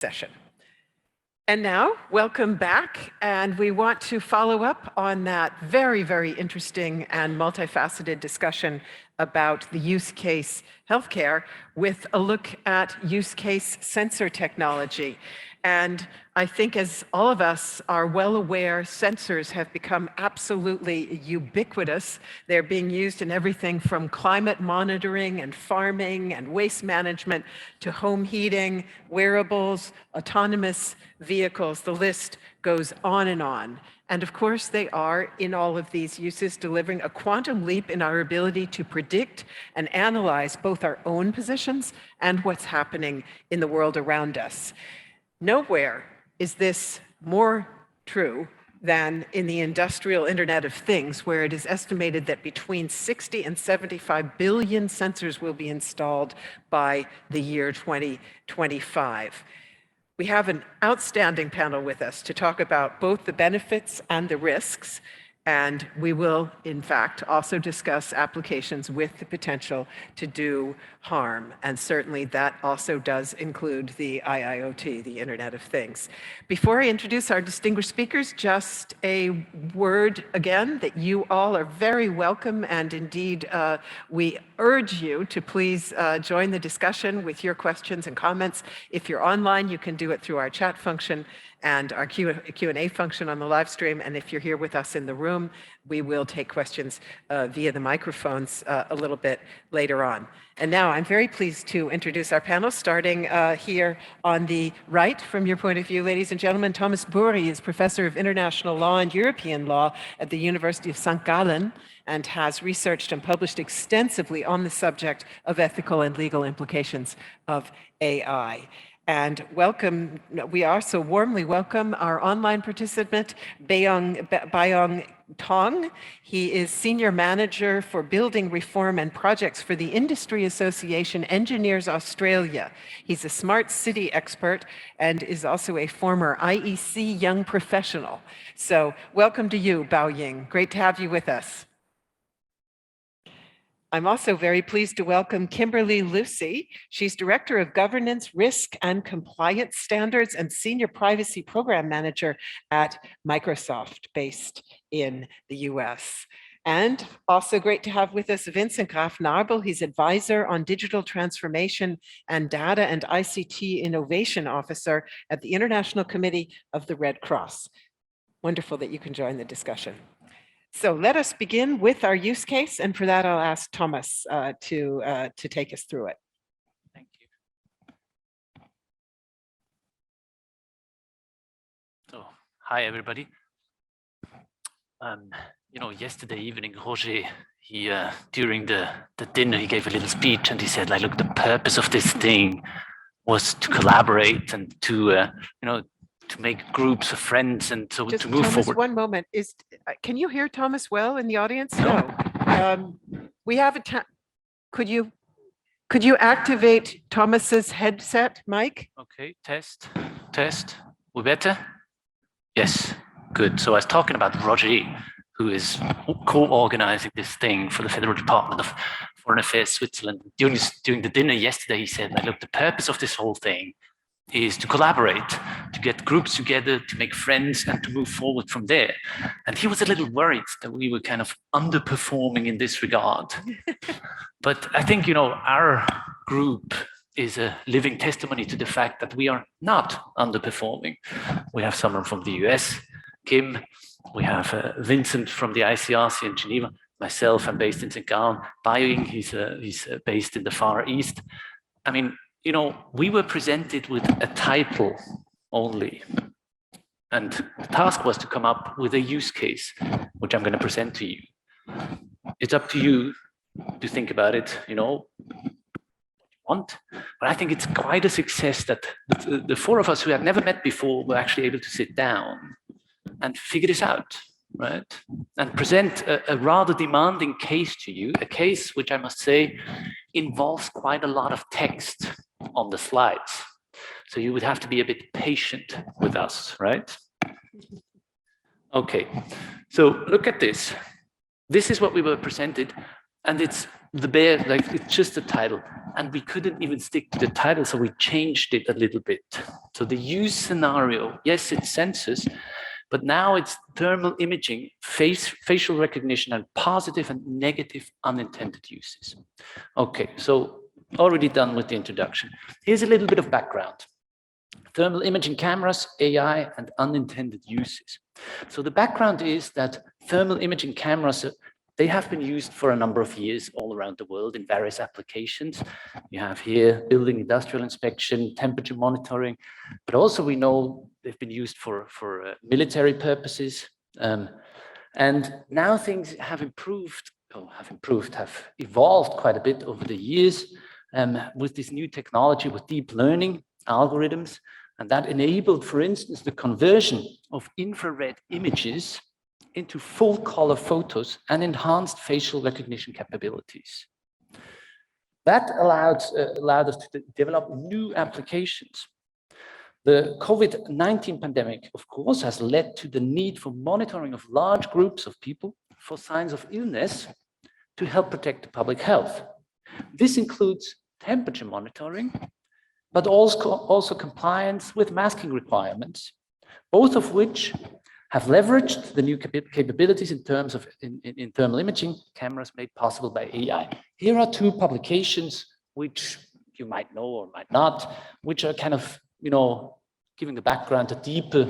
session. And now, welcome back, and we want to follow up on that very, very interesting and multifaceted discussion about the use case healthcare with a look at use case sensor technology. And I think, as all of us are well aware, sensors have become absolutely ubiquitous. They're being used in everything from climate monitoring and farming and waste management to home heating, wearables, autonomous vehicles. The list goes on and on. And of course, they are, in all of these uses, delivering a quantum leap in our ability to predict and analyze both our own positions and what's happening in the world around us. Nowhere is this more true than in the industrial Internet of Things, where it is estimated that between 60 and 75 billion sensors will be installed by the year 2025. We have an outstanding panel with us to talk about both the benefits and the risks, and we will, in fact, also discuss applications with the potential to do harm. And certainly that also does include the IIoT, the Internet of Things. Before I introduce our distinguished speakers, just a word again that you all are very welcome, and indeed we urge you to please join the discussion with your questions and comments. If you're online, you can do it through our chat function and our Q&A function on the live stream. And if you're here with us in the room, we will take questions via the microphones a little bit later on. And now I'm very pleased to introduce our panel, starting here on the right from your point of view, ladies and gentlemen. Thomas Bourie is Professor of International Law and European Law at the University of St. Gallen and has researched and published extensively on the subject of ethical and legal implications of AI. And welcome, we also warmly welcome our online participant, Baoying Tong. He is Senior Manager for Building Reform and Projects for the Industry Association Engineers Australia. He's a smart city expert and is also a former IEC Young Professional. So welcome to you, Baoying. Great to have you with us. I'm also very pleased to welcome Kimberly Lucy. She's Director of Governance, Risk, and Compliance Standards and Senior Privacy Program Manager at Microsoft, based in the US. And also great to have with us Vincent Graf Narbel. He's Advisor on Digital Transformation and Data and ICT Innovation Officer at the International Committee of the Red Cross. Wonderful that you can join the discussion. So let us begin with our use case, and for that I'll ask Thomas to take us through it. Thank you. So, hi everybody. Yesterday evening, Roger, he during the dinner, he gave a little speech, and he said, like, look, the purpose of this thing was to collaborate and to to make groups of friends and to move Thomas, forward. One moment. Can you hear Thomas well in the audience? No. We have a time. Could you activate Thomas's headset mic? Okay, test. We better? Yes, good. So I was talking about Roger, who is co-organizing this thing for the Federal Department of Foreign Affairs Switzerland. During the dinner yesterday, he said, like, look, the purpose of this whole thing is to collaborate, to get groups together, to make friends, and to move forward from there. And he was a little worried that we were kind of underperforming in this regard. But I think, our group is a living testimony to the fact that we are not underperforming. We have someone from the US, Kim. We have Vincent from the ICRC in Geneva. Myself, I'm based in St. Gallen. Baoying, he's based in the Far East. I mean, we were presented with a title only. And the task was to come up with a use case, which I'm going to present to you. It's up to you to think about it, what you want. But I think it's quite a success that the four of us who had never met before were actually able to sit down and figure this out, right? And present a rather demanding case to you, a case which I must say involves quite a lot of text on the slides. So you would have to be a bit patient with us, right? Okay, so look at this. This is what we were presented, and it's like it's just a title, and we couldn't even stick to the title, so we changed it a little bit. So the use scenario, yes, it's sensors, but now it's thermal imaging, facial recognition, and positive and negative unintended uses. Okay, so already done with the introduction. Here's a little bit of background. Thermal imaging cameras, AI, and unintended uses. So the background is that thermal imaging cameras, they have been used for a number of years all around the world in various applications. You have here building industrial inspection, temperature monitoring, but also we know they've been used for military purposes. And now things have improved, have evolved quite a bit over the years with this new technology, with deep learning algorithms, and that enabled, for instance, the conversion of infrared images into full color photos and enhanced facial recognition capabilities. That allowed us to develop new applications. The COVID-19 pandemic, of course, has led to the need for monitoring of large groups of people for signs of illness to help protect public health. This includes temperature monitoring, but also compliance with masking requirements, both of which have leveraged the new capabilities in terms of in thermal imaging cameras made possible by AI. Here are two publications which you might know or might not, which are kind of, giving the background a deeper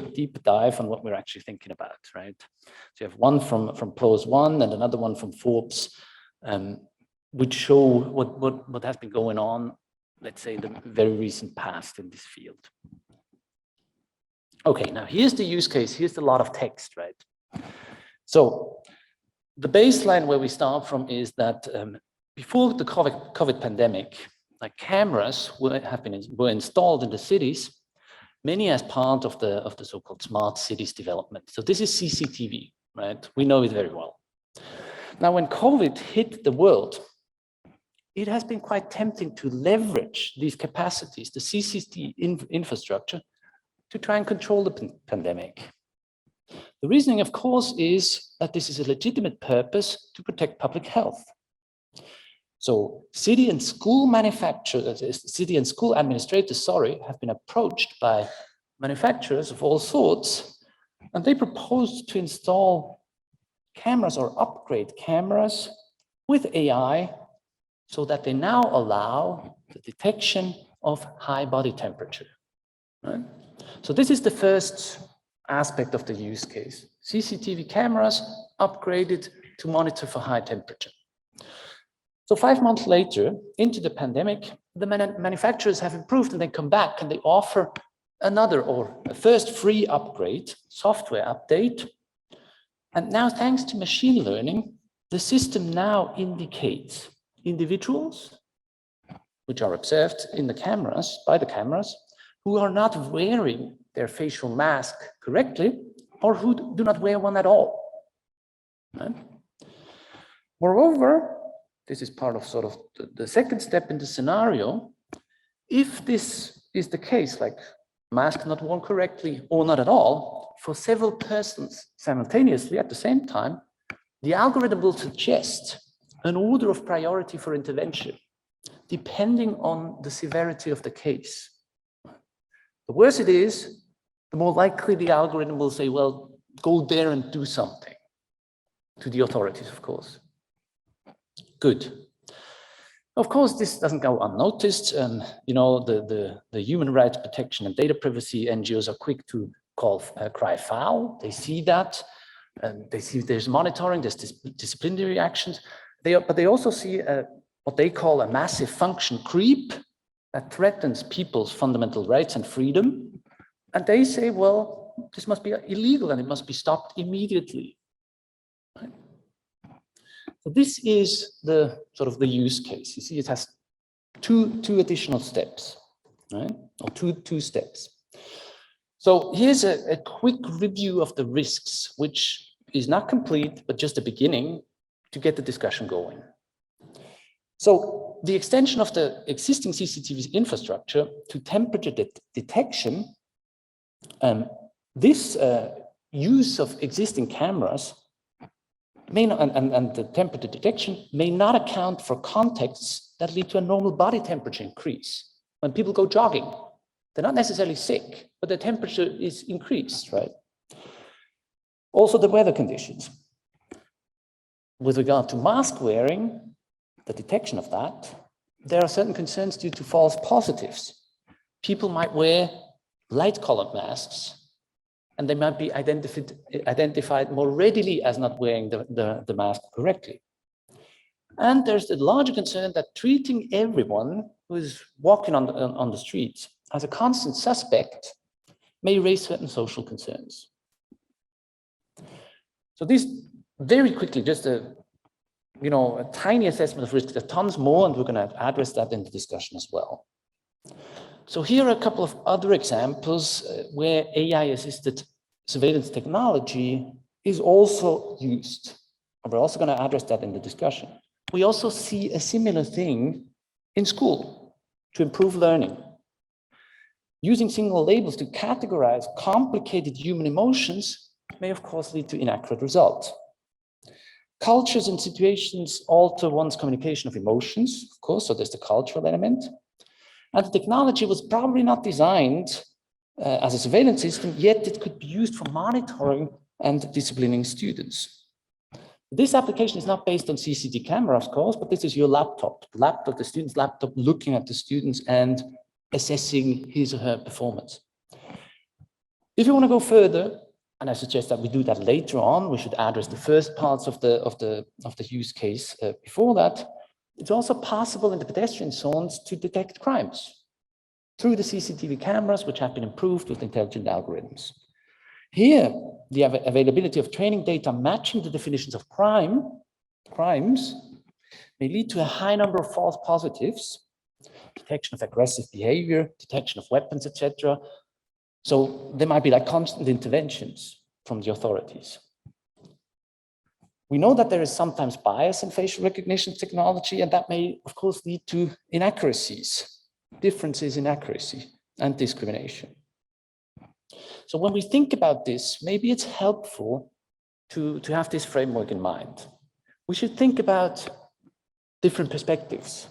dive on what we're actually thinking about, right? So you have one from PROS One and another one from Forbes, which show what has been going on, let's say, in the very recent past in this field. Okay, now here's the use case. Here's a lot of text, right? So the baseline where we start from is that before the COVID pandemic, like cameras were installed in the cities, many as part of the so-called smart cities development. So this is CCTV, right? We know it very well. Now, when COVID hit the world, it has been quite tempting to leverage these capacities, the CCTV infrastructure, to try and control the pandemic. The reasoning, of course, is that this is a legitimate purpose to protect public health. So city and school administrators, have been approached by manufacturers of all sorts, and they proposed to install cameras or upgrade cameras with AI so that they now allow the detection of high body temperature, right? So this is the first aspect of the use case. CCTV cameras upgraded to monitor for high temperature. So 5 months later, into the pandemic, the manufacturers have improved and they come back and they offer another or a first free upgrade, software update. And now, thanks to machine learning, the system now indicates individuals which are observed in the cameras, by the cameras, who are not wearing their facial mask correctly or who do not wear one at all. Right? Moreover, this is part of sort of the second step in the scenario. If this is the case, like mask not worn correctly or not at all, for several persons simultaneously at the same time, the algorithm will suggest an order of priority for intervention, depending on the severity of the case. The worse it is, the more likely the algorithm will say, well, go there and do something, to the authorities, of course. Good. Of course, this doesn't go unnoticed. The human rights protection and data privacy NGOs are quick to cry foul. They see that, and they see there's monitoring, there's disciplinary actions. But they also see what they call a massive function creep that threatens people's fundamental rights and freedom. And they say, well, this must be illegal and it must be stopped immediately. Right? So this is the sort of the use case. You see, it has two additional steps, right? Or two steps. So here's a quick review of the risks, which is not complete, but just the beginning to get the discussion going. So the extension of the existing CCTV infrastructure to temperature detection, this use of existing cameras may not, and the temperature detection may not account for contexts that lead to a normal body temperature increase. When people go jogging, they're not necessarily sick, but their temperature is increased, right? Also the weather conditions. With regard to mask wearing, the detection of that, there are certain concerns due to false positives. People might wear light-colored masks, and they might be identified more readily as not wearing the mask correctly. And there's the larger concern that treating everyone who is walking on the streets as a constant suspect may raise certain social concerns. So this very quickly, just a tiny assessment of risk. There's tons more, and we're going to address that in the discussion as well. So here are a couple of other examples where AI-assisted surveillance technology is also used. And we're also going to address that in the discussion. We also see a similar thing in school to improve learning. Using single labels to categorize complicated human emotions may, of course, lead to inaccurate results. Cultures and situations alter one's communication of emotions, of course, so there's the cultural element. And the technology was probably not designed as a surveillance system, yet it could be used for monitoring and disciplining students. This application is not based on CCD camera, of course, but this is your laptop, the student's laptop, looking at the students and assessing his or her performance. If you want to go further, and I suggest that we do that later on, we should address the first parts of the use case before that. It's also possible in the pedestrian zones to detect crimes through the CCTV cameras, which have been improved with intelligent algorithms. Here, the availability of training data matching the definitions of crimes may lead to a high number of false positives, detection of aggressive behavior, detection of weapons, etc. So there might be like constant interventions from the authorities. We know that there is sometimes bias in facial recognition technology, and that may, of course, lead to inaccuracies, differences in accuracy and discrimination. So when we think about this, maybe it's helpful to have this framework in mind. We should think about different perspectives.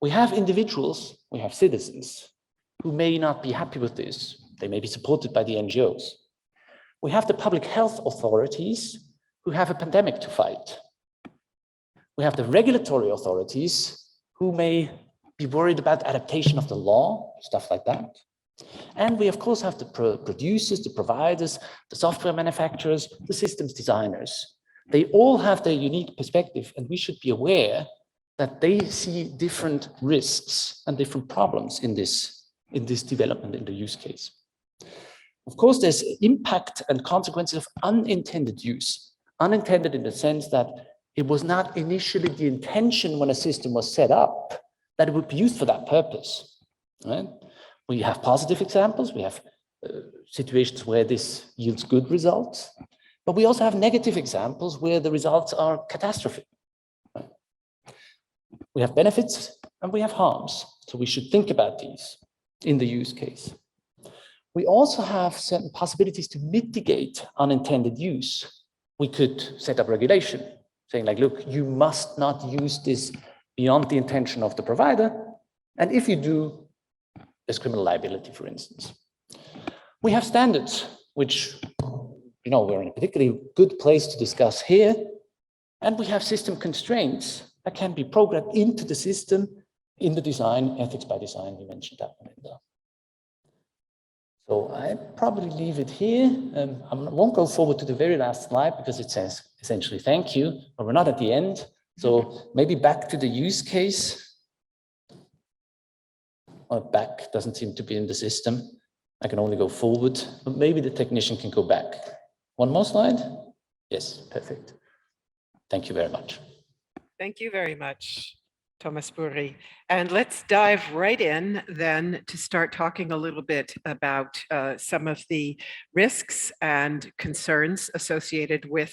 We have individuals, we have citizens who may not be happy with this. They may be supported by the NGOs. We have the public health authorities who have a pandemic to fight. We have the regulatory authorities who may be worried about adaptation of the law, stuff like that. And we, of course, have the producers, the providers, the software manufacturers, the systems designers. They all have their unique perspective, and we should be aware that they see different risks and different problems in this development, in the use case. Of course, there's impact and consequences of unintended use. Unintended in the sense that it was not initially the intention when a system was set up that it would be used for that purpose, right? We have positive examples, we have situations where this yields good results, but we also have negative examples where the results are catastrophic. Right? We have benefits and we have harms, so we should think about these in the use case. We also have certain possibilities to mitigate unintended use. We could set up regulation, saying like, look, you must not use this beyond the intention of the provider, and if you do, there's criminal liability, for instance. We have standards, which we're in a particularly good place to discuss here, and we have system constraints that can be programmed into the system in the design, ethics by design, we mentioned that one in there. So I probably leave it here. I won't go forward to the very last slide because it says essentially thank you, but we're not at the end. So maybe back to the use case. Or back doesn't seem to be in the system. I can only go forward, but maybe the technician can go back. One more slide? Yes, perfect. Thank you very much. Thank you very much, Thomas Bourie. And let's dive right in then to start talking a little bit about some of the risks and concerns associated with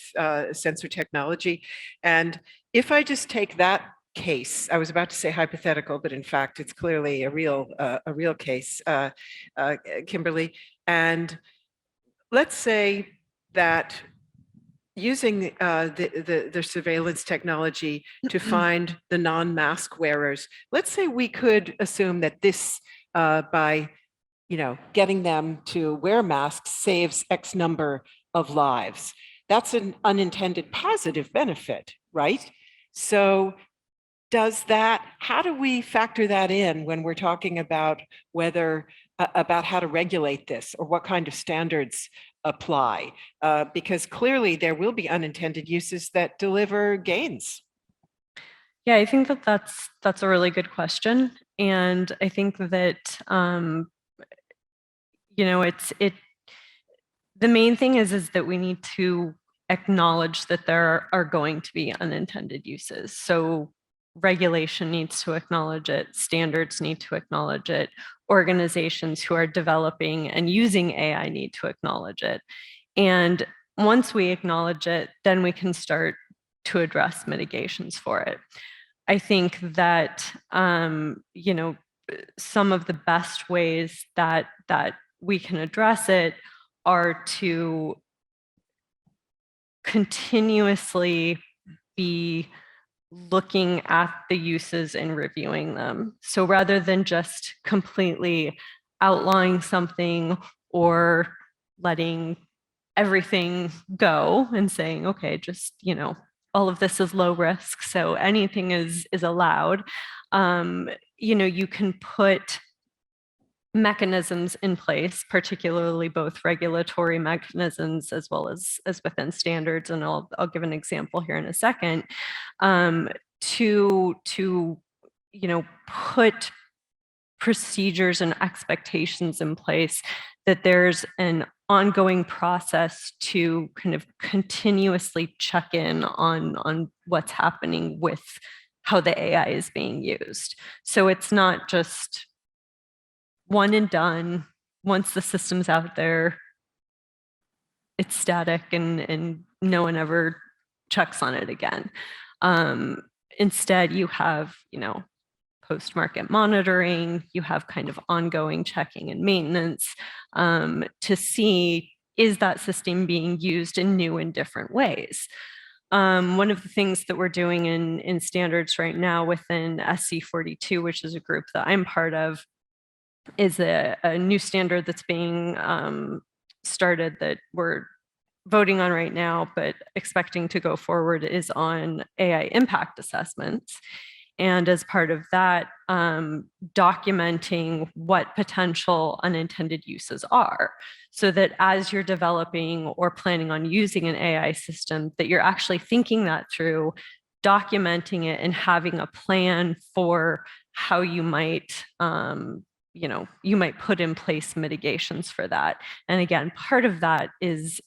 sensor technology. And if I just take that case, I was about to say hypothetical, but in fact, it's clearly a real case, Kimberly. And let's say that using the surveillance technology to find the non-mask wearers. Let's say we could assume that this, by getting them to wear masks, saves X number of lives. That's an unintended positive benefit, right? So how do we factor that in when we're talking about about how to regulate this or what kind of standards apply? Because clearly there will be unintended uses that deliver gains. Yeah, I think that that's a really good question. And I think that, the main thing is that we need to acknowledge that there are going to be unintended uses. So regulation needs to acknowledge it, standards need to acknowledge it, organizations who are developing and using AI need to acknowledge it. And once we acknowledge it, then we can start to address mitigations for it. I think that, some of the best ways that we can address it are to continuously be looking at the uses and reviewing them. So rather than just completely outlawing something or letting everything go and saying, okay, just, all of this is low risk, so anything is allowed. You can put mechanisms in place, particularly both regulatory mechanisms as well as within standards, and I'll give an example here in a second, to put procedures and expectations in place, that there's an ongoing process to kind of continuously check in on what's happening with how the AI is being used. So it's not just one and done. Once the system's out there, it's static and no one ever checks on it again. Instead, you have, post-market monitoring, you have kind of ongoing checking and maintenance to see, is that system being used in new and different ways? One of the things that we're doing in standards right now within SC42, which is a group that I'm part of, is a new standard that's being started that we're voting on right now, but expecting to go forward, is on AI impact assessments. And as part of that, documenting what potential unintended uses are, so that as you're developing or planning on using an AI system, that you're actually thinking that through, documenting it, and having a plan for how you might put in place mitigations for that. And again, part of that is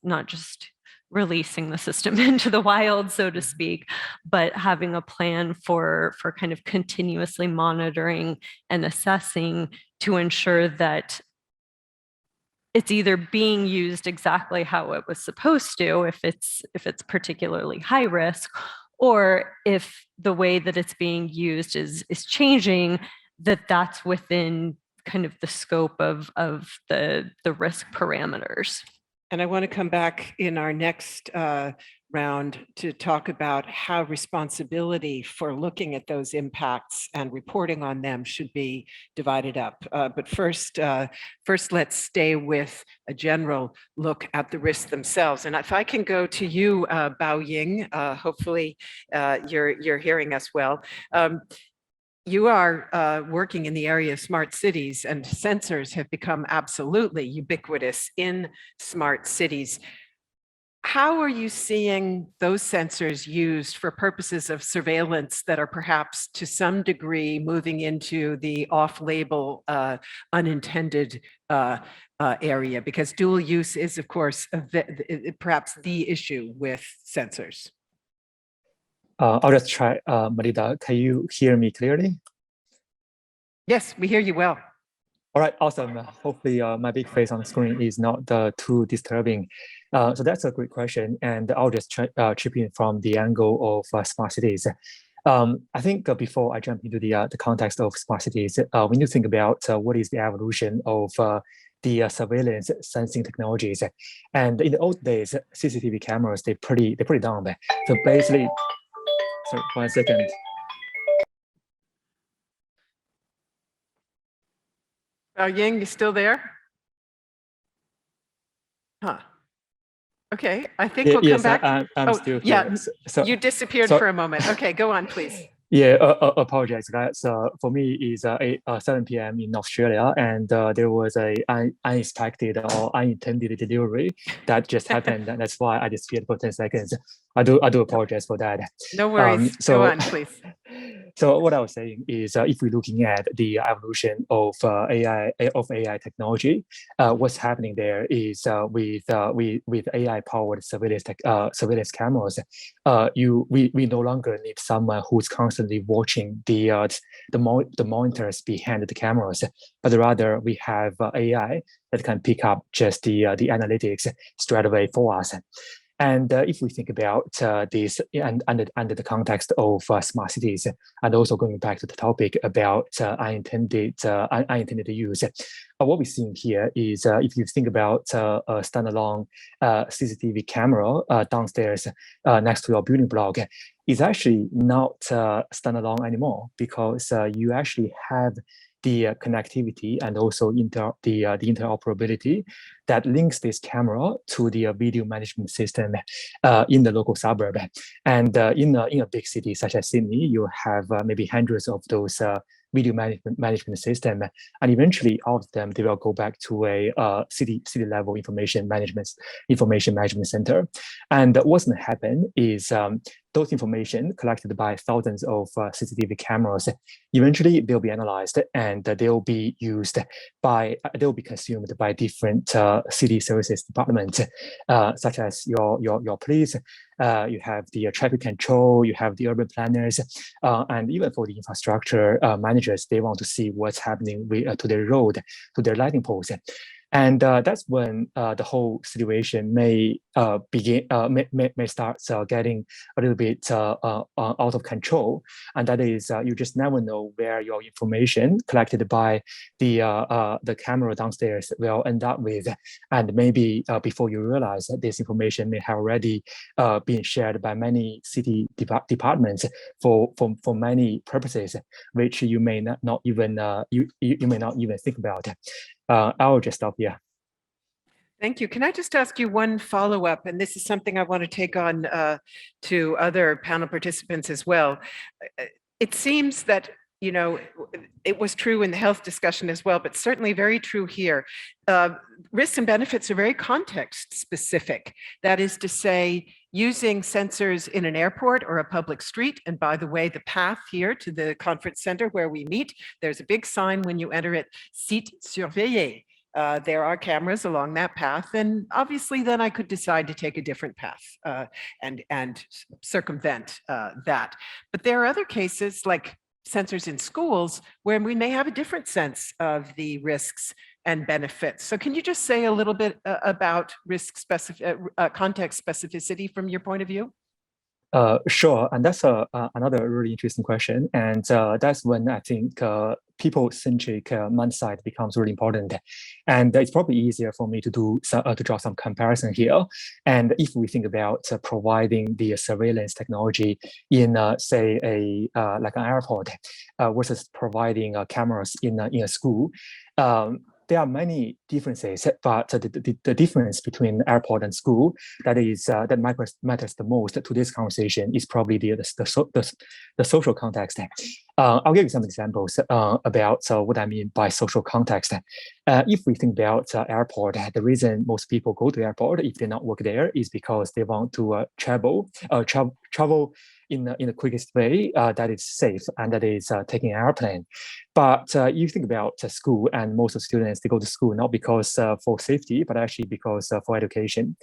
not just releasing the system into the wild, so to speak, but having a plan for kind of continuously monitoring and assessing to ensure that it's either being used exactly how it was supposed to, if it's particularly high risk, or if the way that it's being used is changing, that's within kind of the scope of the risk parameters. And I want to come back in our next round to talk about how responsibility for looking at those impacts and reporting on them should be divided up. But first, let's stay with a general look at the risks themselves. And if I can go to you, Baoying, hopefully you're hearing us well. You are working in the area of smart cities, and sensors have become absolutely ubiquitous in smart cities. How are you seeing those sensors used for purposes of surveillance that are perhaps to some degree moving into the off-label unintended area? Because dual use is, of course, perhaps the issue with sensors. I'll just try, Marita, can you hear me clearly? Yes, we hear you well. All right, awesome. Hopefully my big face on the screen is not too disturbing. So that's a great question. And I'll just chip in from the angle of smart cities. I think before I jump into the context of smart cities, we need to think about what is the evolution of the surveillance sensing technologies. And in the old days, CCTV cameras, they're pretty dumb. So basically, sorry, 1 second. Baoying, you still there? Huh. Okay, I think we'll come Yes, back. I'm still here. Yeah, So, you disappeared so for a moment. Okay, go on, please. yeah, apologize, guys. For me, it's 7 p.m. in Australia, and there was a unexpected or unintended delivery that just happened, and that's why I disappeared for 10 seconds. I do apologize for that. No worries. So, Go on, please. So what I was saying is, if we're looking at the evolution of AI technology, what's happening there is with AI-powered surveillance cameras, we no longer need someone who's constantly watching the monitors behind the cameras, but rather we have AI that can pick up just the analytics straight away for us. And if we think about this and under the context of smart cities, and also going back to the topic about unintended use, what we're seeing here is if you think about a standalone CCTV camera downstairs next to your building block, it's actually not standalone anymore, because you actually have the connectivity and also the interoperability that links this camera to the video management system in the local suburb. And in a big city such as Sydney, you have maybe hundreds of those video management system, and eventually all of them, they will go back to a city level information management center. And what's going to happen is those information collected by thousands of CCTV cameras, eventually they'll be analyzed and they'll be consumed by different city services departments, such as your police. You have the traffic control, you have the urban planners, and even for the infrastructure managers, they want to see what's happening to their road, to their lighting poles. And that's when the whole situation may start getting a little bit out of control. And that is, you just never know where your information collected by the camera downstairs will end up with. And maybe before you realize that this information may have already been shared by many city departments for many purposes, which you may not even you may not even think about. I'll just stop here. Thank you. Can I just ask you one follow-up? And this is something I want to take on to other panel participants as well. It seems that, you know, it was true in the health discussion as well, but certainly very true here. Risks and benefits are very context specific. That is to say, using sensors in an airport or a public street. And by the way, the path here to the conference center where we meet, there's a big sign when you enter it, site surveillé. There are cameras along that path, and obviously then I could decide to take a different path and circumvent that. But there are other cases like sensors in schools where we may have a different sense of the risks and benefits. So can you just say a little bit about context specificity from your point of view? Sure, and that's another really interesting question, and that's when I think people-centric mindset becomes really important, and it's probably easier for me to draw some comparison here. And if we think about providing the surveillance technology in, say, like an airport versus providing cameras in a school. There are many differences, but the difference between airport and school that matters the most to this conversation is probably the social context. I'll give you some examples about what I mean by social context. If we think about airport, the reason most people go to airport if they not work there is because they want to travel in the quickest way that is safe, and that is taking an airplane. But you think about school, and most of students, they go to school not because for safety, but actually because for education.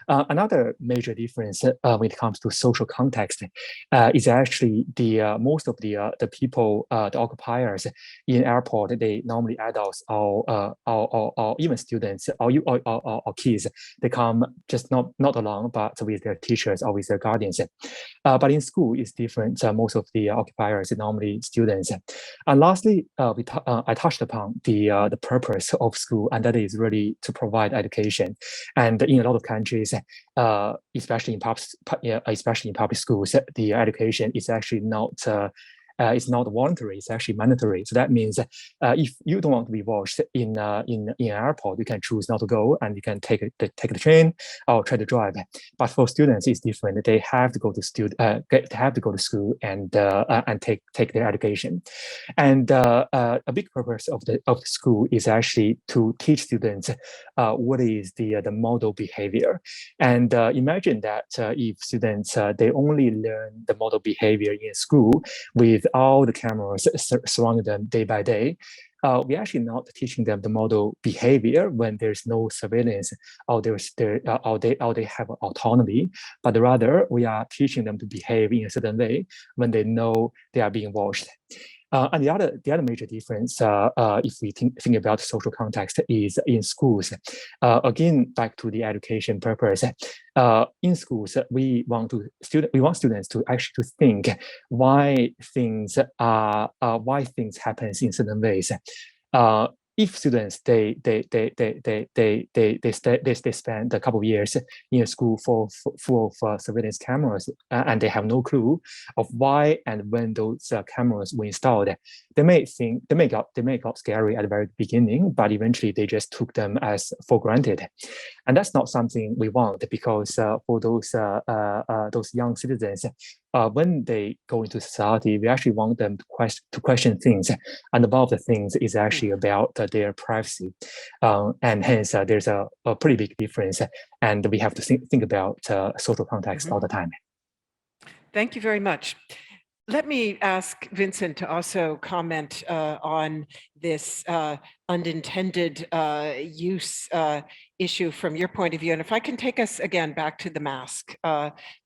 Another major difference when it comes to social context is actually most of the people people, the occupiers in airport, they normally adults or even students or kids. They come just not alone, but with their teachers or with their guardians. But in school, it's different. Most of the occupiers are normally students. And lastly, I touched upon the purpose of school, and that is really to provide education. And in a lot of countries, especially in public schools, the education is actually not. It's not voluntary; it's actually mandatory. So that means if you don't want to be watched in an airport, you can choose not to go, and you can take the train or try to drive. But for students, it's different. They have to go to school and take their education. And a big purpose of the school is actually to teach students what is the model behavior. And imagine that if students they only learn the model behavior in school with all the cameras surrounding them day by day, we're actually not teaching them the model behavior when there's no surveillance or they have autonomy, but rather we are teaching them to behave in a certain way when they know they are being watched. And the other major difference, if we think about social context, is in schools. Again, back to the education purpose. In schools, we want students to actually to think why things happen in certain ways. If students they spend a couple of years in a school full of surveillance cameras and they have no clue of why and when those cameras were installed, they may got scary at the very beginning, but eventually they just took them as for granted, and that's not something we want, because for those young citizens, when they go into society, we actually want them to question things, and above the things is actually about their privacy, and hence there's a pretty big difference, and we have to think about social context all the time. Thank you very much. Let me ask Vincent to also comment on this unintended use issue from your point of view. And if I can take us again back to the mask,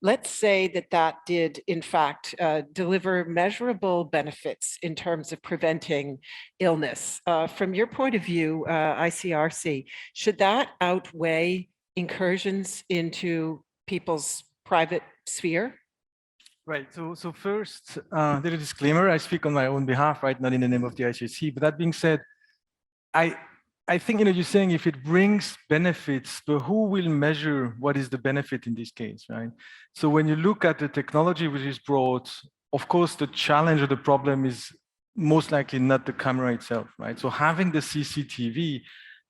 let's say that did in fact deliver measurable benefits in terms of preventing illness. From your point of view, ICRC, should that outweigh incursions into people's private sphere? Right. So first, little disclaimer: I speak on my own behalf, right? Not in the name of the ICRC. But that being said, I think you're saying if it brings benefits, but who will measure what is the benefit in this case, right? So when you look at the technology which is brought, of course, the challenge or the problem is most likely not the camera itself, right? So having the CCTV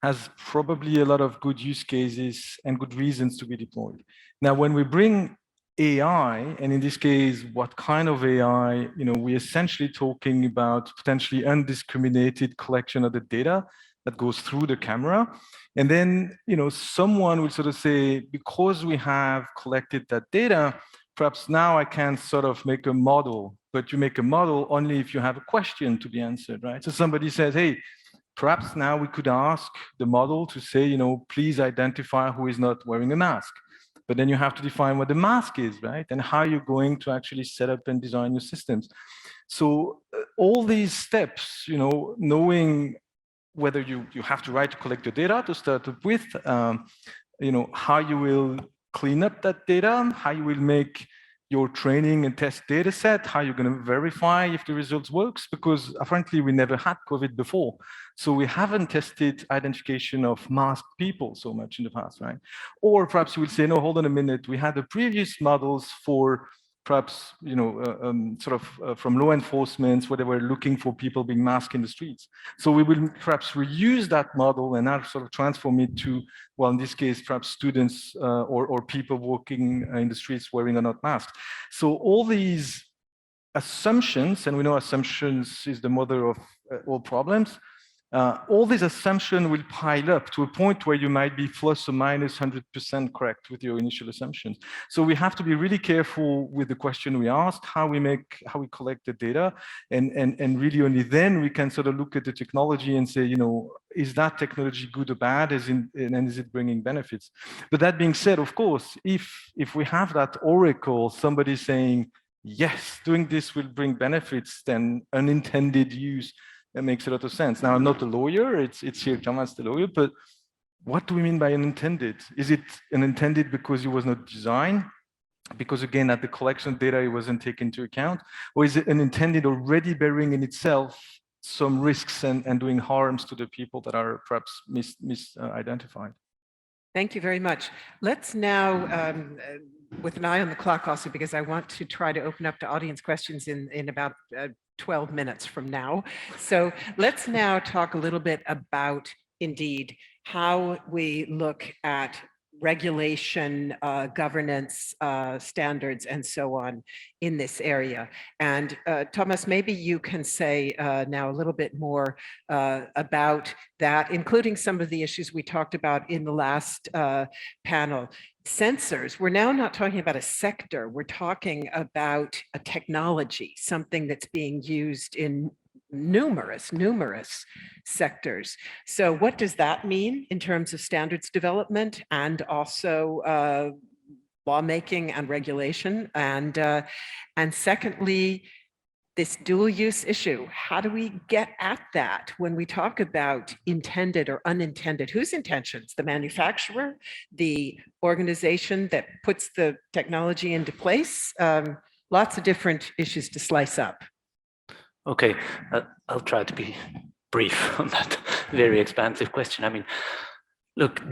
has probably a lot of good use cases and good reasons to be deployed. Now, when we bring AI, and in this case, what kind of AI, we're essentially talking about potentially undiscriminated collection of the data that goes through the camera. And then, someone will sort of say, because we have collected that data, perhaps now I can sort of make a model, but you make a model only if you have a question to be answered, right? So somebody says, hey, perhaps now we could ask the model to say, please identify who is not wearing a mask. But then you have to define what the mask is, right? And how you're going to actually set up and design your systems. So all these steps, knowing whether you have to collect your data to start up with, how you will clean up that data, how you will make your training and test data set, how you're going to verify if the results works, because frankly, we never had COVID before. So we haven't tested identification of masked people so much in the past, right? Or perhaps you will say, no, hold on a minute. We had the previous models for perhaps, from law enforcement, where they were looking for people being masked in the streets. So we will perhaps reuse that model and now sort of transform it to, well, in this case, perhaps students or people walking in the streets wearing or not masked. So all these assumptions, and we know assumptions is the mother of all problems, all these assumptions will pile up to a point where you might be plus or minus 100% correct with your initial assumptions. So we have to be really careful with the question we ask, how we collect the data, and really only then we can sort of look at the technology and say, is that technology good or bad, and is it bringing benefits? But that being said, of course, if we have that oracle, somebody saying, yes, doing this will bring benefits, then unintended use, that makes a lot of sense. Now, I'm not a lawyer, it's here Thomas, the lawyer, but what do we mean by unintended? Is it unintended because it was not designed? Because again, at the collection data, it wasn't taken into account? Or is it unintended already bearing in itself some risks and doing harms to the people that are perhaps misidentified? Thank you very much. Let's now, with an eye on the clock also, because I want to try to open up to audience questions in about 12 minutes from now. So let's now talk a little bit about, indeed, how we look at regulation, governance, standards, and so on in this area. And Thomas, maybe you can say now a little bit more about that, including some of the issues we talked about in the last panel. Sensors, we're now not talking about a sector, we're talking about a technology, something that's being used in numerous sectors. So what does that mean in terms of standards development and also lawmaking and regulation? And secondly, this dual use issue, how do we get at that when we talk about intended or unintended? Whose intentions? The manufacturer, the organization that puts the technology into place? Lots of different issues to slice up. Okay, I'll try to be brief on that very expansive question. I mean, look,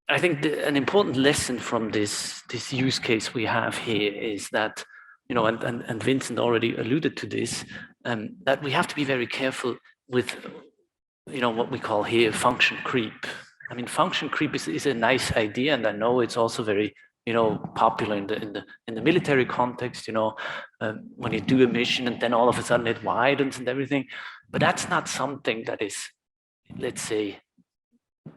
I think an important lesson from this use case we have here is that, you know, and Vincent already alluded to this, that we have to be very careful with, you know, what we call here function creep. I mean, function creep is a nice idea, and I know it's also very, you know, popular in the military context, you know, when you do a mission and then all of a sudden it widens and everything. But that's not something that is, let's say,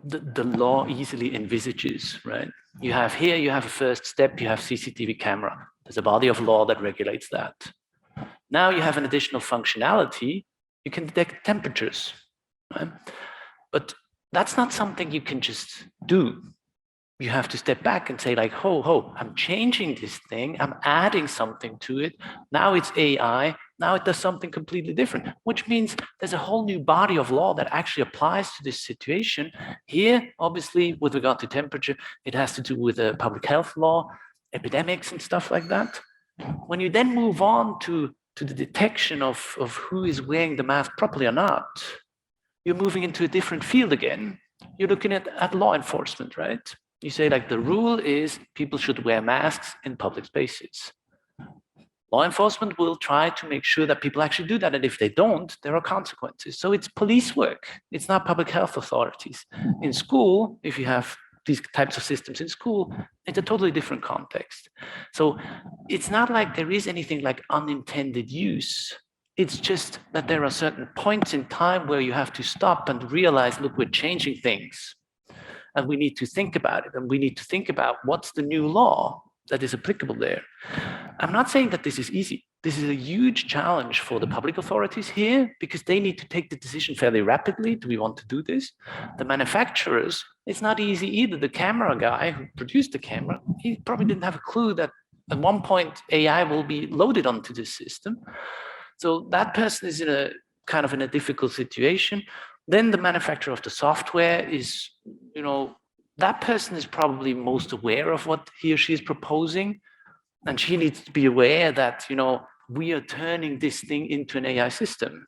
the law easily envisages, right? You have a first step, you have CCTV camera. There's a body of law that regulates that. Now you have an additional functionality. You can detect temperatures, right? But that's not something you can just do. You have to step back and say like, ho, I'm changing this thing. I'm adding something to it. Now it's AI. Now it does something completely different, which means there's a whole new body of law that actually applies to this situation. Here, obviously, with regard to temperature, it has to do with public health law, epidemics and stuff like that. When you then move on to the detection of who is wearing the mask properly or not, you're moving into a different field again. You're looking at law enforcement, right? You say like the rule is people should wear masks in public spaces. Law enforcement will try to make sure that people actually do that. And if they don't, there are consequences. So it's police work. It's not public health authorities. In school, if you have these types of systems in school, it's a totally different context. So it's not like there is anything like unintended use. It's just that there are certain points in time where you have to stop and realize, look, we're changing things. And we need to think about it. And we need to think about what's the new law that is applicable there. I'm not saying that this is easy. This is a huge challenge for the public authorities here because they need to take the decision fairly rapidly. Do we want to do this? The manufacturers, it's not easy either. The camera guy who produced the camera, he probably didn't have a clue that at one point AI will be loaded onto this system. So that person is in a difficult situation. Then the manufacturer of the software is, you know, that person is probably most aware of what he or she is proposing. And she needs to be aware that, you know, we are turning this thing into an AI system.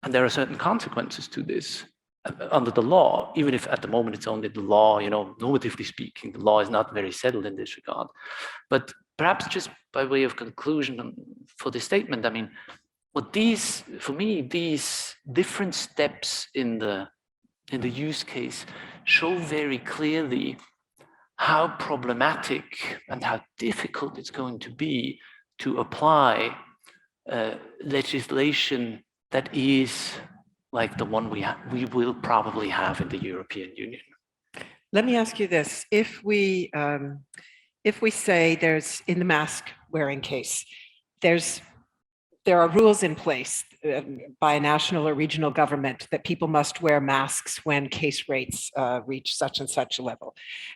And there are certain consequences to this under the law, even if at the moment it's only the law, you know, normatively speaking, the law is not very settled in this regard. But perhaps just by way of conclusion for this statement, I mean, for me, these different steps in the use case show very clearly how problematic and how difficult it's going to be to apply legislation that is like the one we will probably have in the European Union. Let me ask you this: if we say there's in the mask wearing case, there are rules in place by a national or regional government that people must wear masks when case rates reach such and such a level.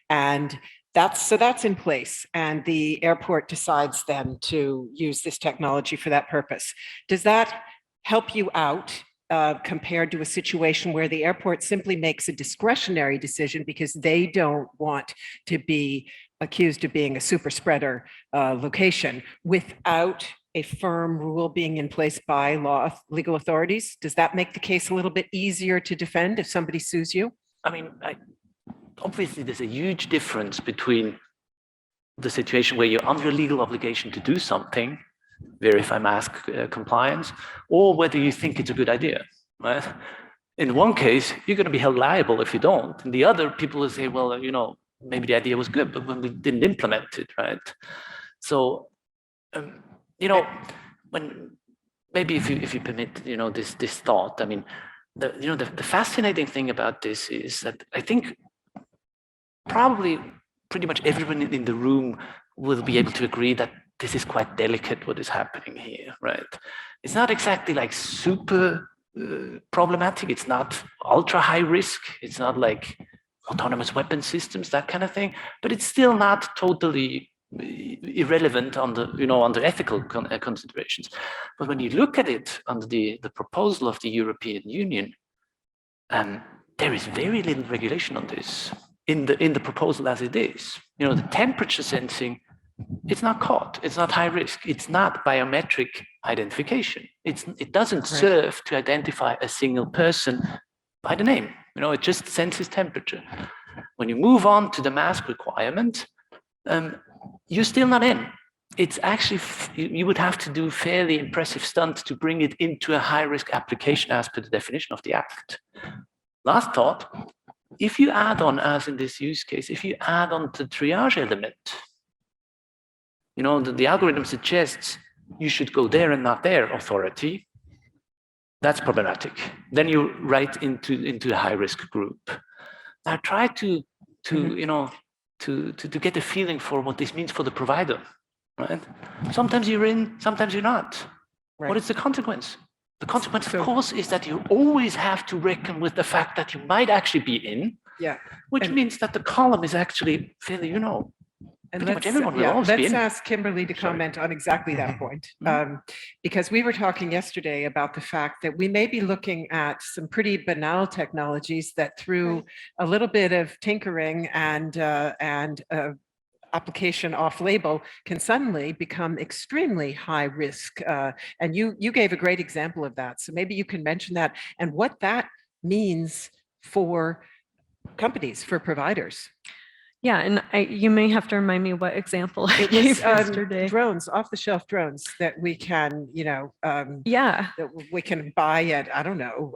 And that's in place, and the airport decides then to use this technology for that purpose. Does that help you out compared to a situation where the airport simply makes a discretionary decision because they don't want to be accused of being a super spreader location without a firm rule being in place by legal authorities? Does that make the case a little bit easier to defend if somebody sues you? I mean, obviously there's a huge difference between the situation where you're under a legal obligation to do something, verify mask compliance, or whether you think it's a good idea, right? In one case, you're going to be held liable if you don't. In the other, people will say, well, you know, maybe the idea was good, but when we didn't implement it, right? So, you know, when maybe if you permit, you know, this thought, I mean, the fascinating thing about this is that I think probably pretty much everyone in the room will be able to agree that this is quite delicate what is happening here, right? It's not exactly like super problematic. It's not ultra high risk. It's not like autonomous weapon systems, that kind of thing, but it's still not totally irrelevant on the, you know, under ethical considerations. But when you look at it under the proposal of the European Union, there is very little regulation on this in the proposal as it is. You know, the temperature sensing, it's not caught, it's not high risk, it's not biometric identification. It doesn't serve to identify a single person by the name. You know, it just senses temperature. When you move on to the mask requirement, you're still not in. It's actually, you would have to do fairly impressive stunts to bring it into a high-risk application as per the definition of the Act. Last thought, if you add on, as in this use case, if you add on the triage element, you know, the algorithm suggests you should go there and not there, authority, that's problematic. Then you're right into the high-risk group. Now try to you know, to get a feeling for what this means for the provider, right? Sometimes you're in, sometimes you're not. Right. What is the consequence? The consequence, of course, is that you always have to reckon with the fact that you might actually be in, which means that the column is actually fairly, you know, and pretty much everyone will always be in. Let's ask Kimberly to comment on exactly that point, because we were talking yesterday about the fact that we may be looking at some pretty banal technologies that through a little bit of tinkering and application off-label can suddenly become extremely high risk. And you gave a great example of that. So maybe you can mention that and what that means for companies, for providers. Yeah, and you may have to remind me what example I gave yesterday. Drones, off-the-shelf drones that we can, you know, that we can buy at, I don't know,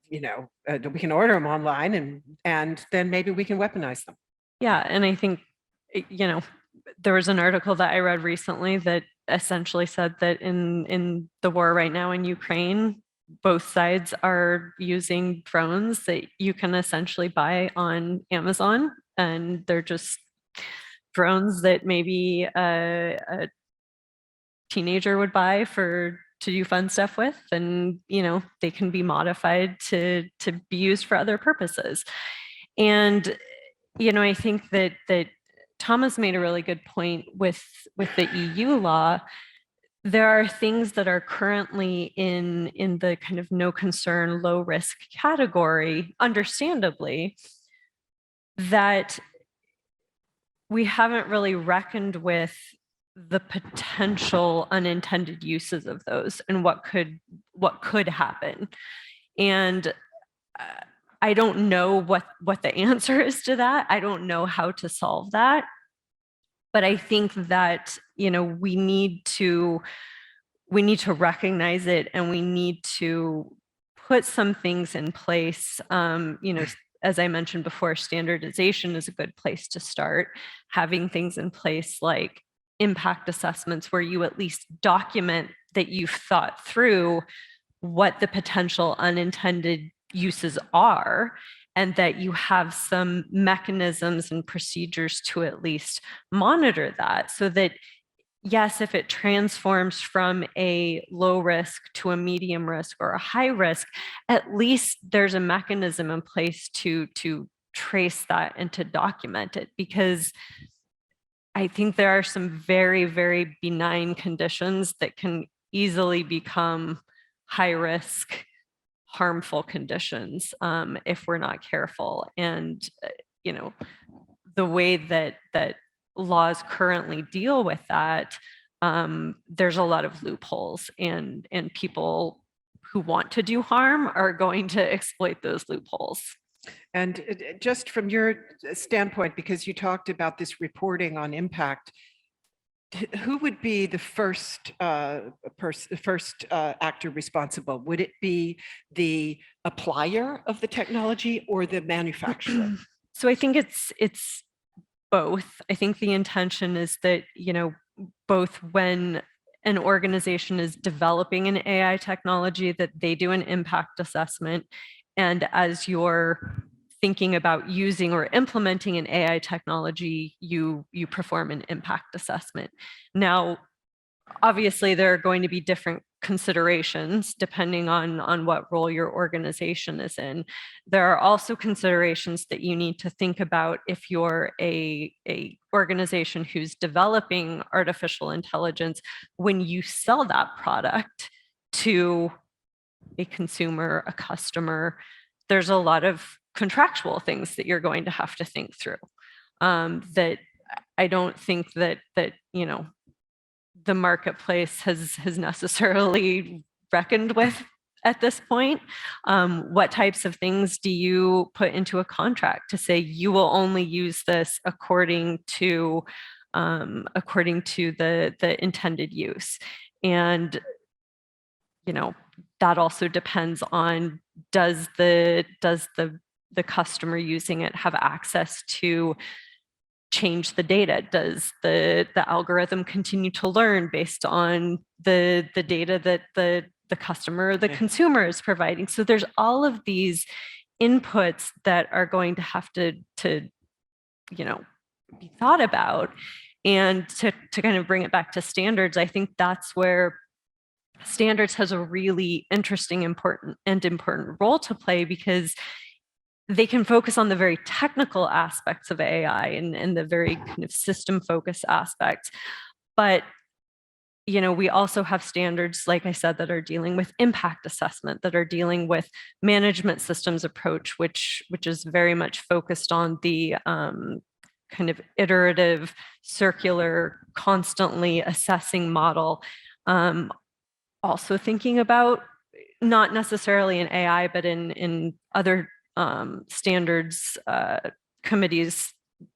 you know, we can order them online and then maybe we can weaponize them. Yeah, and I think, you know, there was an article that I read recently that essentially said that in the war right now in Ukraine, both sides are using drones that you can essentially buy on Amazon. And they're just drones that maybe a teenager would buy to do fun stuff with, and you know, they can be modified to be used for other purposes. And you know, I think that Thomas made a really good point with the EU law. There are things that are currently in the kind of no concern, low risk category, understandably, that we haven't really reckoned with the potential unintended uses of those and what could happen. And I don't know what the answer is to that. I don't know how to solve that. But I think that, you know, we need to recognize it, and we need to put some things in place. You know, as I mentioned before, standardization is a good place to start. Having things in place like impact assessments where you at least document that you've thought through what the potential unintended uses are, and that you have some mechanisms and procedures to at least monitor that, so that yes, if it transforms from a low risk to a medium risk or a high risk, at least there's a mechanism in place to trace that and to document it. Because I think there are some very, very benign conditions that can easily become high risk, harmful conditions if we're not careful. And, you know, the way that laws currently deal with that, there's a lot of loopholes, and people who want to do harm are going to exploit those loopholes. And just from your standpoint, because you talked about this reporting on impact, who would be the first actor responsible? Would it be the applier of the technology or the manufacturer? So I think it's both. I think the intention is that, you know, both when an organization is developing an AI technology, that they do an impact assessment, and as you're thinking about using or implementing an AI technology, you perform an impact assessment. Now, obviously, there are going to be different considerations depending on what role your organization is in. There are also considerations that you need to think about if you're a organization who's developing artificial intelligence. When you sell that product to a consumer, a customer, there's a lot of contractual things that you're going to have to think through. That I don't think that you know, the marketplace has necessarily reckoned with at this point. What types of things do you put into a contract to say you will only use this according to the intended use? And, you know, that also depends on, does the customer using it have access to change the data? Does the algorithm continue to learn based on the data that the customer or the consumer is providing? So there's all of these inputs that are going to have to you know, be thought about. And to kind of bring it back to standards, I think that's where standards has a really interesting, important role to play, because they can focus on the very technical aspects of AI and the very kind of system focused aspects. But, you know, we also have standards, like I said, that are dealing with impact assessment, that are dealing with management systems approach, which is very much focused on the kind of iterative, circular, constantly assessing model. Also thinking about, not necessarily in AI, but in other standards committees,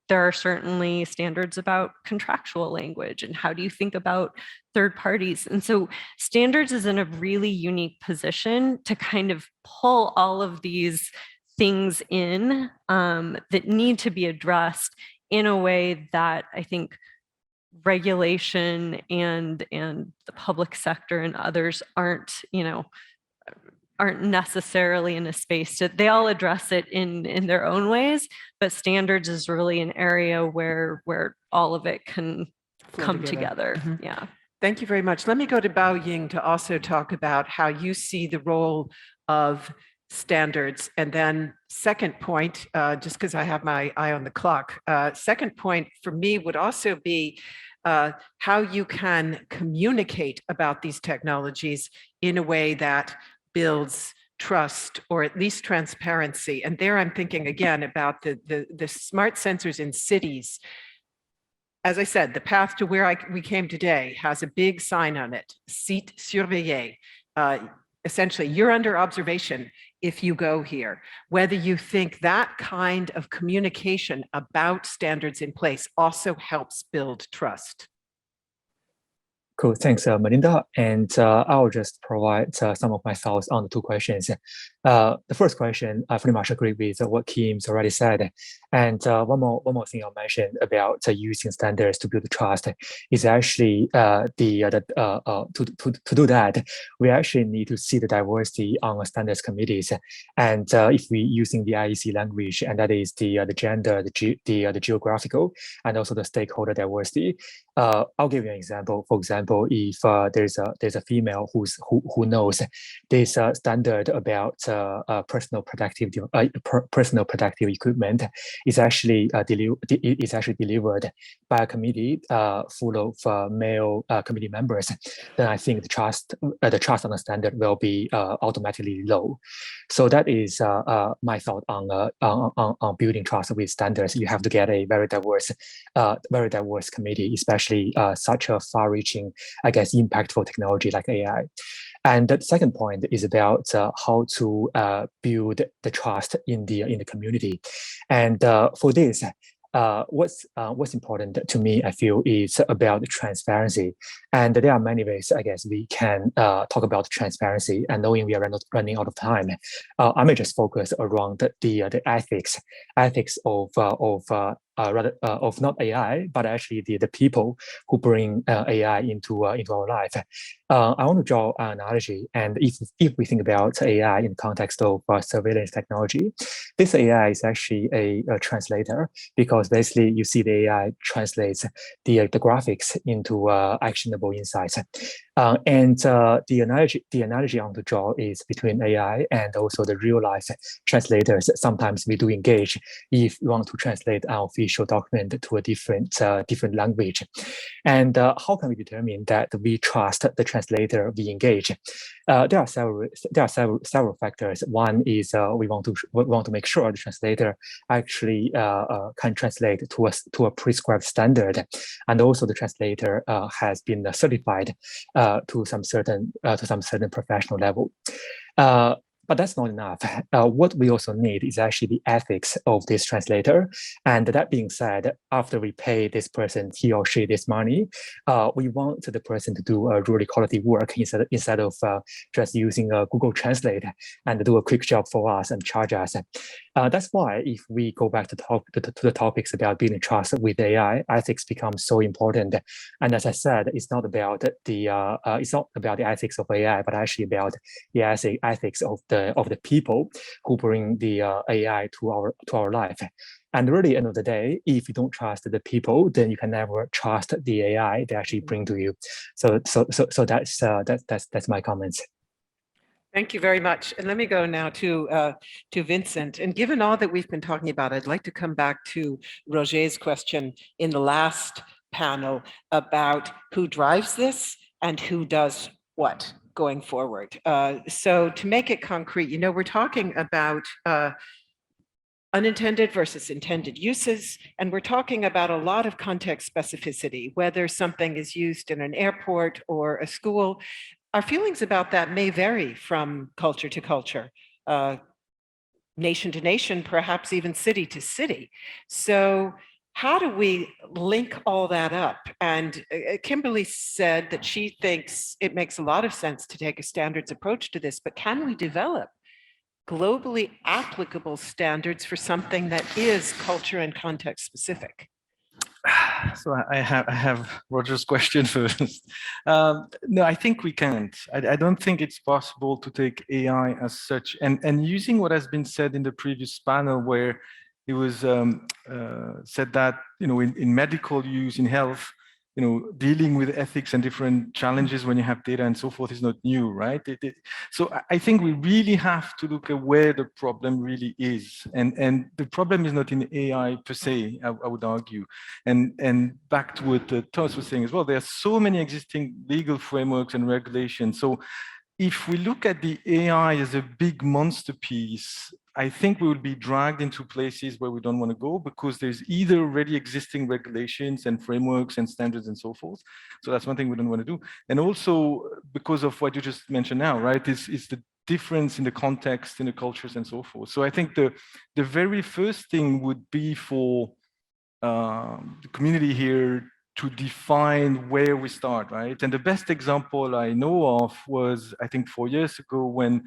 there are certainly standards about contractual language and how do you think about third parties. And so standards is in a really unique position to kind of pull all of these things in that need to be addressed in a way that I think regulation and the public sector and others aren't, you know, aren't necessarily in a space to, they all address it in their own ways, but standards is really an area where all of it can come together. Mm-hmm. Yeah. Thank you very much. Let me go to Baoying to also talk about how you see the role of standards. And then second point, just because I have my eye on the clock, second point for me would also be how you can communicate about these technologies in a way that builds trust or at least transparency. And there I'm thinking again about the smart sensors in cities. As I said, the path to where we came today has a big sign on it, site surveillé. Essentially, you're under observation if you go here. Whether you think that kind of communication about standards in place also helps build trust. Cool, thanks, Melinda. And I'll just provide some of my thoughts on the two questions. The first question, I pretty much agree with what Kim's already said. And one more thing I'll mention about using standards to build trust is actually to do that, we actually need to see the diversity on standards committees. And if we're using the IEC language, and that is the gender, the geographical, and also the stakeholder diversity. I'll give you an example. For example, example, if there's a female who knows this standard about personal protective equipment is actually delivered by a committee full of male committee members, then I think the trust on the standard will be automatically low. So that is my thought on building trust with standards. You have to get a very diverse committee, especially such a far-reaching, I guess, impactful technology like AI. And the second point is about how to build the trust in the community. And for this, what's important to me, I feel, is about transparency. And there are many ways, I guess, we can talk about transparency. And knowing we are running out of time, I may just focus around the ethics of not AI, but actually the people who bring AI into our life. I want to draw an analogy, and if we think about AI in the context of surveillance technology, this AI is actually a translator, because basically you see the AI translates the graphics into actionable insights. And the analogy I want to draw is between AI and also the real life translators. Sometimes we do engage if we want to translate our official document to a different language. And how can we determine that we trust the translator we engage? There are several factors. One is we want to make sure the translator actually can translate to a prescribed standard, and also the translator has been certified to some certain professional level. But that's not enough. What we also need is actually the ethics of this translator. And that being said, after we pay this person, he or she, this money, we want the person to do a really quality work instead of just using a Google Translate and do a quick job for us and charge us. That's why if we go back to the topics about building trust with AI, ethics becomes so important. And as I said, it's not about the ethics of AI, but actually about the ethics of the people who bring the AI to our life. And really, at the end of the day, if you don't trust the people, then you can never trust the AI they actually bring to you. So that's my comments. Thank you very much. And let me go now to Vincent. And given all that we've been talking about, I'd like to come back to Roger's question in the last panel about who drives this and who does what going forward. So to make it concrete, we're talking about unintended versus intended uses, and we're talking about a lot of context specificity, whether something is used in an airport or a school. Our feelings about that may vary from culture to culture, nation to nation, perhaps even city to city. So how do we link all that up? And Kimberly said that she thinks it makes a lot of sense to take a standards approach to this, but can we develop globally applicable standards for something that is culture and context specific? So I have Roger's question first. No, I think we can't. I don't think it's possible to take AI as such. And using what has been said in the previous panel, where it was said that in medical use, in health, dealing with ethics and different challenges when you have data and so forth is not new, right? So I think we really have to look at where the problem really is. And the problem is not in AI per se, I would argue. And back to what Thomas was saying as well, there are so many existing legal frameworks and regulations. So if we look at the AI as a big monster piece, I think we will be dragged into places where we don't want to go, because there's either already existing regulations and frameworks and standards and so forth. So that's one thing we don't want to do. And also because of what you just mentioned now, right, is the difference in the context, in the cultures and so forth. So I think the very first thing would be for the community here to define where we start, right? And the best example I know of was, I think 4 years ago, when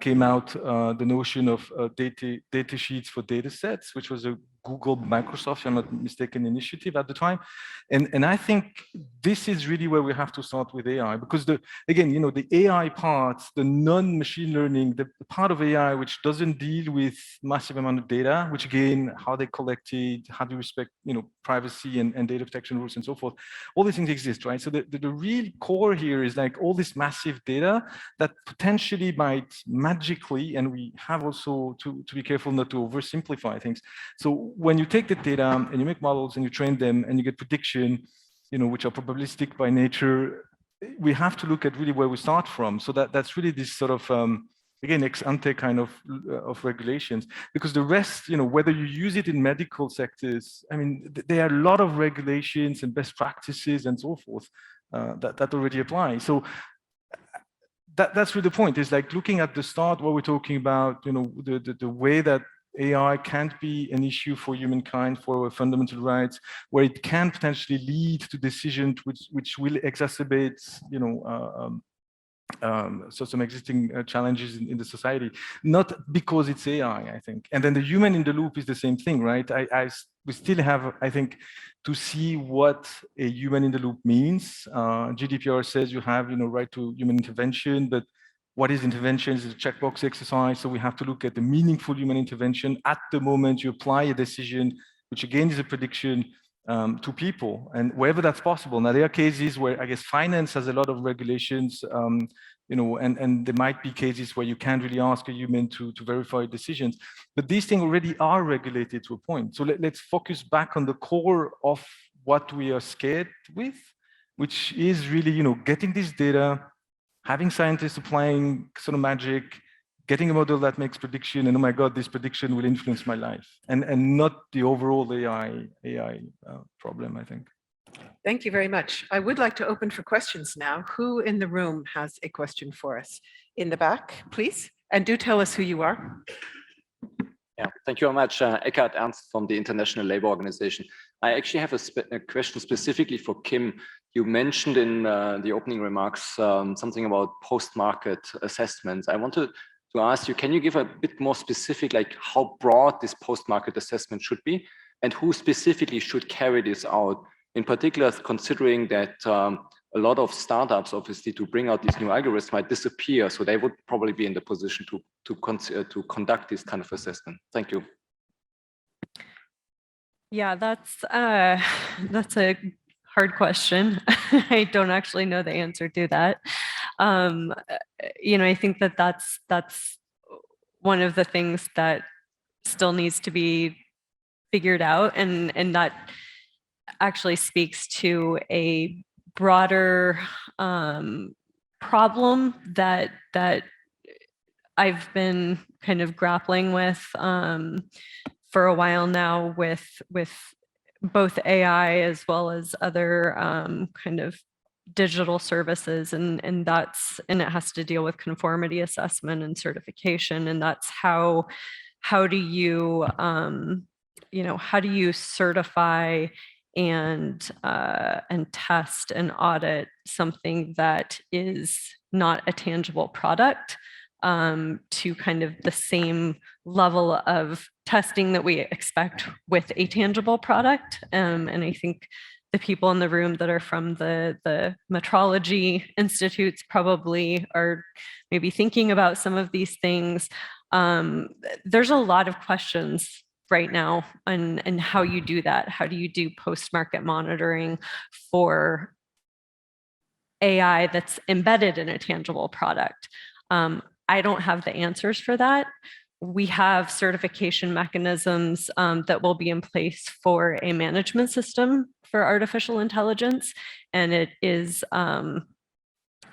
came out the notion of data sheets for data sets, which was a Google, Microsoft, if I'm not mistaken, initiative at the time. And I think this is really where we have to start with AI, because again, the AI part, the non-machine learning, the part of AI which doesn't deal with massive amount of data, which again, how they collect it, how do you respect, privacy and data protection rules and so forth. All these things exist, right? So the real core here is like all this massive data that potentially might magically, and we have also to be careful not to oversimplify things. So when you take the data and you make models and you train them and you get prediction, which are probabilistic by nature, we have to look at really where we start from. So that's really this sort of, again, ex ante kind of regulations, because the rest, whether you use it in medical sectors, I mean, there are a lot of regulations and best practices and so forth that already apply. So that's really the point, is like looking at the start, what we're talking about, the way that AI can't be an issue for humankind, for fundamental rights, where it can potentially lead to decisions which will exacerbate, so some existing challenges in the society, not because it's AI, I think. And then the human in the loop is the same thing, right? We still have, I think, to see what a human in the loop means. GDPR says you have, right to human intervention, but what is intervention is a checkbox exercise. So we have to look at the meaningful human intervention at the moment you apply a decision, which again is a prediction to people, and wherever that's possible. Now, there are cases where I guess finance has a lot of regulations, and there might be cases where you can't really ask a human to verify decisions, but these things already are regulated to a point. So let's focus back on the core of what we are scared with, which is really, getting this data, having scientists applying sort of magic, getting a model that makes prediction, and oh my God, this prediction will influence my life, and not the overall AI problem, I think. Thank you very much. I would like to open for questions now. Who in the room has a question for us? In the back, please. And do tell us who you are. Yeah, thank you very much. Eckhard Ernst from the International Labour Organization. I actually have a question specifically for Kim. You mentioned in the opening remarks something about post-market assessments. I wanted to ask you, can you give a bit more specific, like how broad this post-market assessment should be, and who specifically should carry this out? In particular, considering that a lot of startups, obviously, to bring out these new algorithms might disappear, so they would probably be in the position to conduct this kind of assessment. Thank you. Yeah, that's a hard question. I don't actually know the answer to that. I think that's one of the things that still needs to be figured out, and that actually speaks to a broader problem that I've been kind of grappling with for a while now, with both AI as well as other kind of digital services, and it has to deal with conformity assessment and certification, and that's how do you how do you certify and test and audit something that is not a tangible product to kind of the same level of testing that we expect with a tangible product. And I think the people in the room that are from the metrology institutes probably are maybe thinking about some of these things. There's a lot of questions right now and how you do that. How do you do post-market monitoring for AI that's embedded in a tangible product? I don't have the answers for that. We have certification mechanisms that will be in place for a management system for artificial intelligence, and it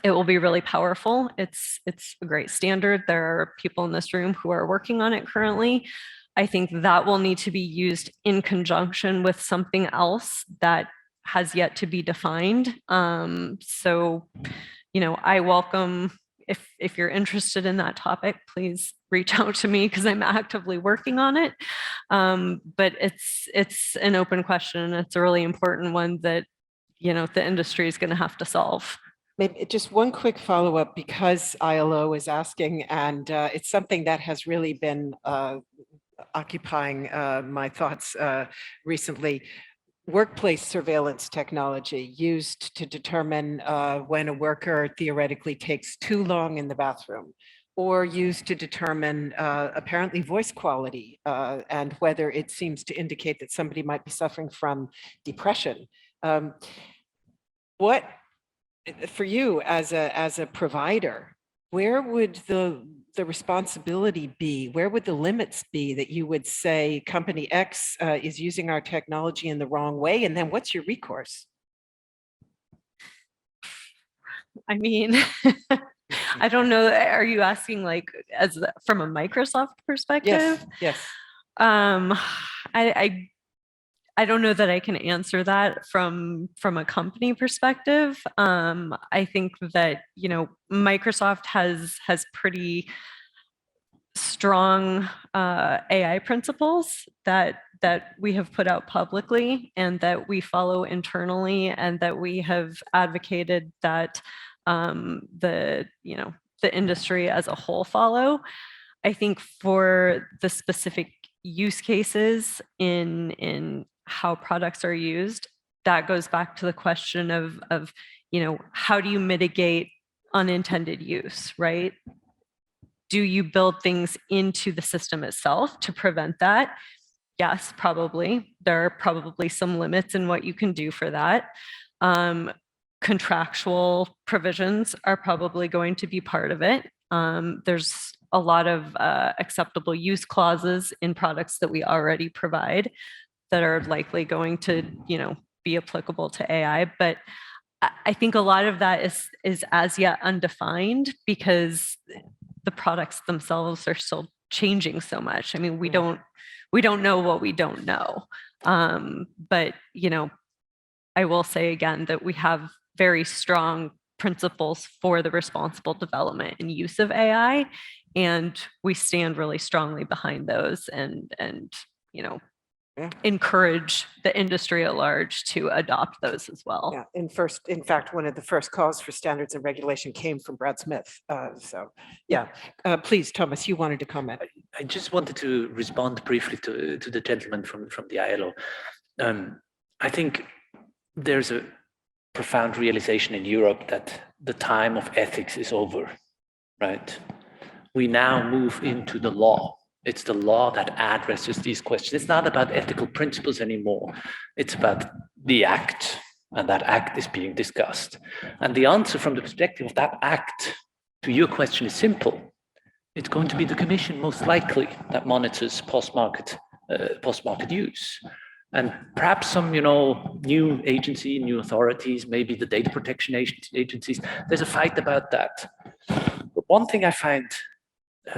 will be really powerful. It's a great standard. There are people in this room who are working on it currently. I think that will need to be used in conjunction with something else that has yet to be defined. So, I welcome, if you're interested in that topic, please reach out to me because I'm actively working on it. But it's an open question. It's a really important one that, the industry is going to have to solve. Maybe just one quick follow-up, because ILO is asking, and it's something that has really been occupying my thoughts recently. Workplace surveillance technology used to determine when a worker theoretically takes too long in the bathroom, or used to determine apparently voice quality and whether it seems to indicate that somebody might be suffering from depression. What, for you as a provider, where would the responsibility be? Where would the limits be that you would say company X is using our technology in the wrong way? And then what's your recourse? I mean, I don't know. Are you asking like from a Microsoft perspective? Yes. I don't know that I can answer that from a company perspective. I think that, you know, Microsoft has pretty strong AI principles that we have put out publicly and that we follow internally, and that we have advocated that the industry as a whole follow. I think for the specific use cases in how products are used, that goes back to the question of you know, how do you mitigate unintended use, right? Do you build things into the system itself to prevent that? Yes, probably. There are probably some limits in what you can do for that. Contractual provisions are probably going to be part of it. There's a lot of acceptable use clauses in products that we already provide that are likely going to, you know, be applicable to AI. But I think a lot of that is as yet undefined because the products themselves are still changing so much. I mean, we don't know what we don't know. But, you know, I will say again that we have very strong principles for the responsible development and use of AI, and we stand really strongly behind those and you know, encourage the industry at large to adopt those as well. Yeah, in fact, one of the first calls for standards and regulation came from Brad Smith. So yeah, please, Thomas, you wanted to comment. I just wanted to respond briefly to the gentleman from the ILO. I think there's a profound realization in Europe that the time of ethics is over, right? We now move into the law. It's the law that addresses these questions. It's not about ethical principles anymore. It's about the act, and that act is being discussed. And the answer from the perspective of that act to your question is simple. It's going to be the Commission, most likely, that monitors post-market use. And perhaps some, you know, new agency, new authorities, maybe the data protection agencies. There's a fight about that. But one thing I find,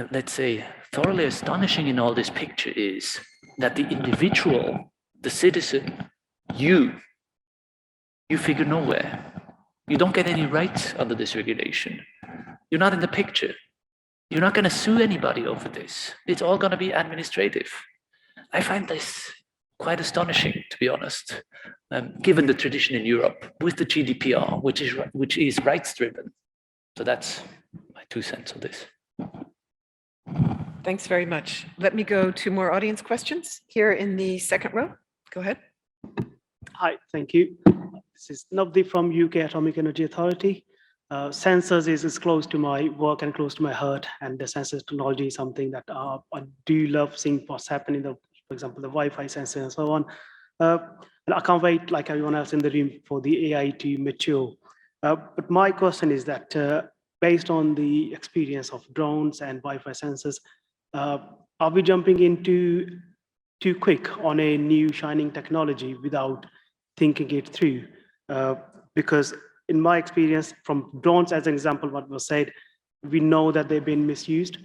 let's say, thoroughly astonishing in all this picture is that the individual, the citizen, you figure nowhere. You don't get any rights under this regulation. You're not in the picture. You're not going to sue anybody over this. It's all going to be administrative. I find this quite astonishing, to be honest, given the tradition in Europe with the GDPR, which is rights-driven. So that's my 2 cents on this. Thanks very much. Let me go to more audience questions here in the second row. Go ahead. Hi, thank you. This is Navdeep from UK Atomic Energy Authority. Sensors is close to my work and close to my heart, and the sensors technology is something that I do love seeing what's happening, for example, the Wi-Fi sensor and so on. And I can't wait, like everyone else in the room, for the AI to mature. But my question is that based on the experience of drones and Wi-Fi sensors, are we jumping into too quick on a new shining technology without thinking it through? Because in my experience, from drones as an example, what was said, we know that they've been misused.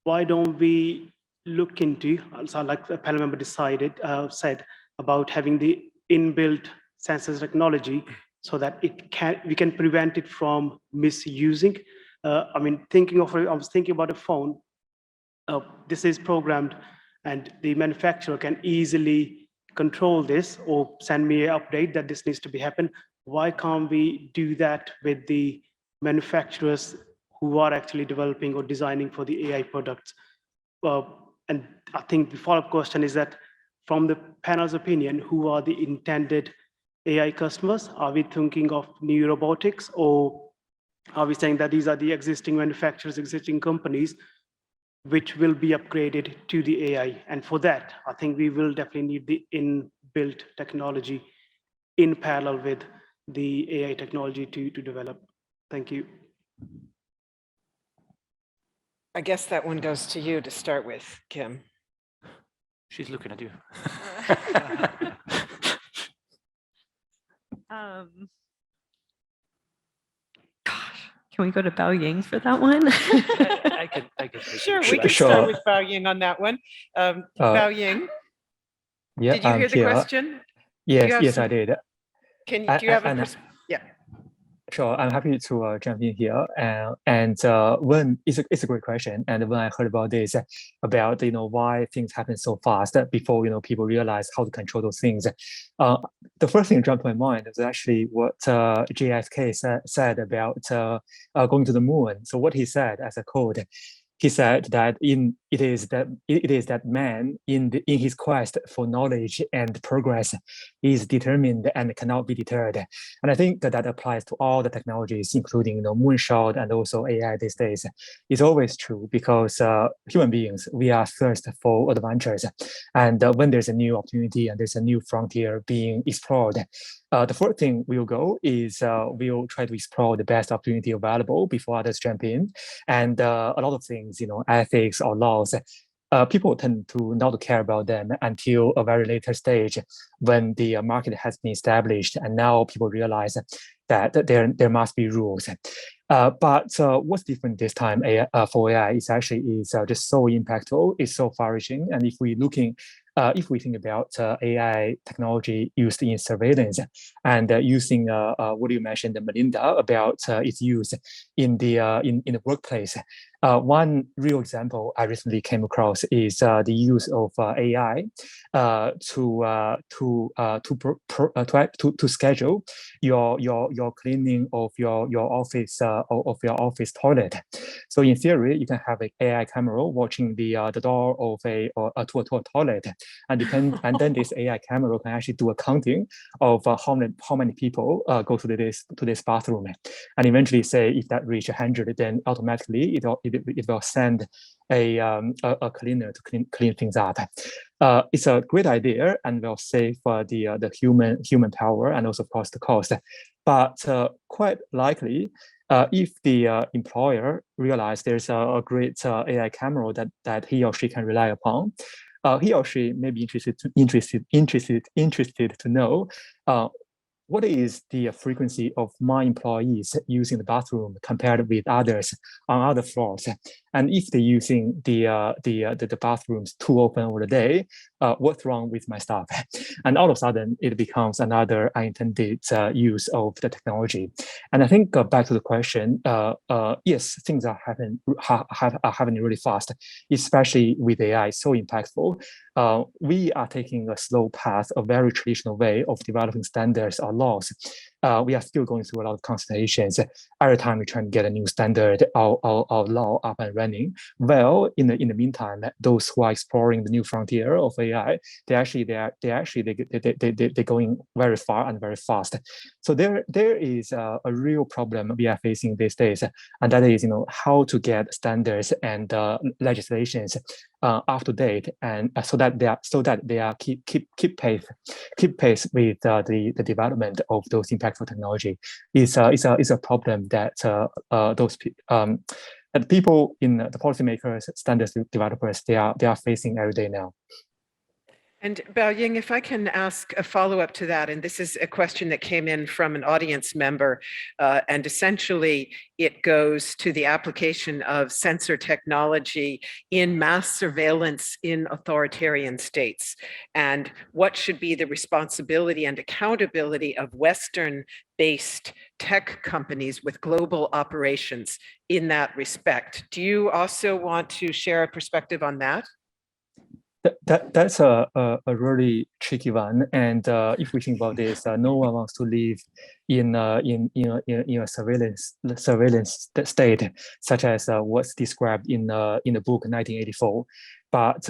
Why don't we look into, so like the panel member said about having the inbuilt sensors technology so that we can prevent it from misusing? I mean, I was thinking about a phone. This is programmed, and the manufacturer can easily control this or send me an update that this needs to be happen. Why can't we do that with the manufacturers who are actually developing or designing for the AI products? And I think the follow-up question is that from the panel's opinion, who are the intended AI customers? Are we thinking of new robotics, or are we saying that these are the existing manufacturers, existing companies, which will be upgraded to the AI? And for that, I think we will definitely need the inbuilt technology in parallel with the AI technology to develop. Thank you. I guess that one goes to you to start with, Kim. She's looking at you. Gosh, can we go to Baoying for that one? I can take Sure, it. we can Sure. start with Baoying on that one. Baoying, Yeah, did you I'm hear the here. question? Yes, have yes, some- I did. Do you have a And yeah. Sure, I'm happy to jump in here. When it's a great question, and when I heard about this, about why things happen so fast before people realize how to control those things, the first thing that jumped to my mind is actually what JFK said about going to the moon. So what he said as a quote, he said that it is that man in his quest for knowledge and progress is determined and cannot be deterred. And I think that applies to all the technologies, including moonshot and also AI these days. It's always true because human beings, we are thirst for adventures, and when there's a new opportunity and there's a new frontier being explored, the first thing we'll go is we'll try to explore the best opportunity available before others jump in. And a lot of things, ethics or laws, people tend to not care about them until a very later stage when the market has been established, and now people realize that there must be rules. But what's different this time for AI is actually just so impactful, it's so far-reaching, and if we think about AI technology used in surveillance and using what you mentioned, Melinda, about its use in the workplace. One real example I recently came across is the use of AI to schedule your cleaning of your office toilet. So in theory, you can have an AI camera watching the door of a toilet, and then this AI camera can actually do a counting of how many people go to this bathroom, and eventually say if that reach 100, then automatically it will send a cleaner to clean things up. It's a great idea and will save the human power and also of course the cost. But quite likely, if the employer realize there's a great AI camera that he or she can rely upon, he or she may be interested to know what is the frequency of my employees using the bathroom compared with others on other floors? And if they're using the bathrooms too often over the day, what's wrong with my staff? And all of a sudden, it becomes another unintended use of the technology. And I think back to the question, yes, things are happening really fast, especially with AI, so impactful. We are taking a slow path, a very traditional way of developing standards or laws. We are still going through a lot of consultations every time we try to get a new standard or law up and running. Well, in the meantime, those who are exploring the new frontier of AI, they're going very far and very fast. So there is a real problem we are facing these days, and that is how to get standards and legislations up to date, and so that they are keep pace with the development of those impactful technology is a problem that that people in the policymakers, standards developers, they are facing every day now. And Baoying, if I can ask a follow-up to that, and this is a question that came in from an audience member, and essentially it goes to the application of sensor technology in mass surveillance in authoritarian states, and what should be the responsibility and accountability of Western-based tech companies with global operations in that respect. Do you also want to share a perspective on that? That's a really tricky one, and if we think about this, no one wants to live in a surveillance state such as what's described in the book 1984. But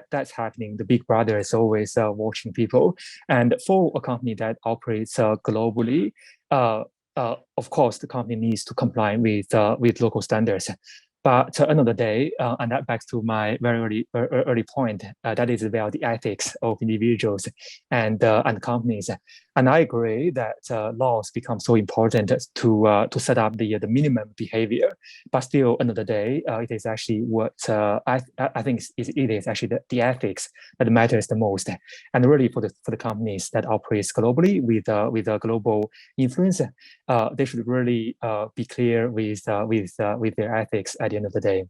that's happening. The big brother is always watching people. And for a company that operates globally, of course, the company needs to comply with local standards. But at the end of the day, and that backs to my very early point, that is about the ethics of individuals and companies. And I agree that laws become so important to set up the minimum behavior. But still, end of the day, it is actually what I think it is actually the ethics that matters the most. And really, for the companies that operates globally with a global influence, they should really be clear with their ethics at the end of the day.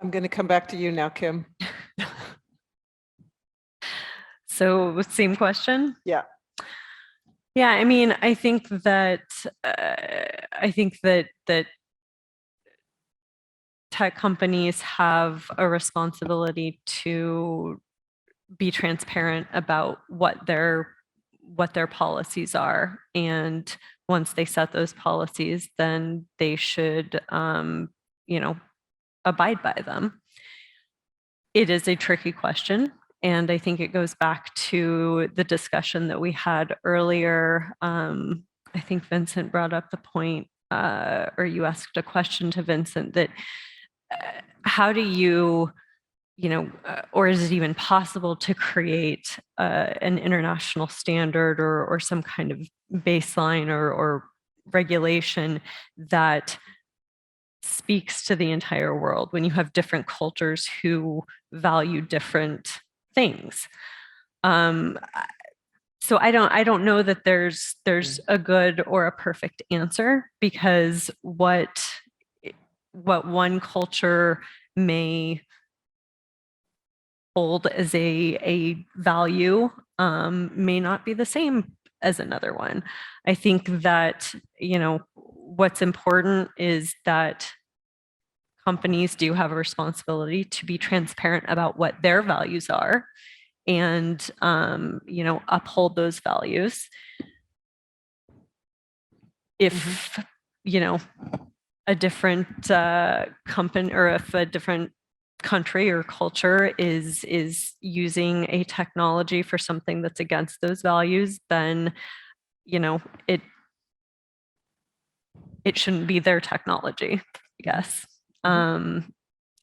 I'm going to come back to you now, Kim. So same question? Yeah. Yeah, I mean, I think that tech companies have a responsibility to be transparent about what their policies are, and once they set those policies, then they should, abide by them. It is a tricky question, and I think it goes back to the discussion that we had earlier. I think Vincent brought up the point, or you asked a question to Vincent, that how do you, or is it even possible to create an international standard or some kind of baseline or regulation that speaks to the entire world when you have different cultures who value different things? So I don't know that there's a good or a perfect answer, because what one culture may hold as a value may not be the same as another one. I think that, what's important is that companies do have a responsibility to be transparent about what their values are and, uphold those values. If, a different company, or if a different country or culture is using a technology for something that's against those values, then it shouldn't be their technology, I guess. And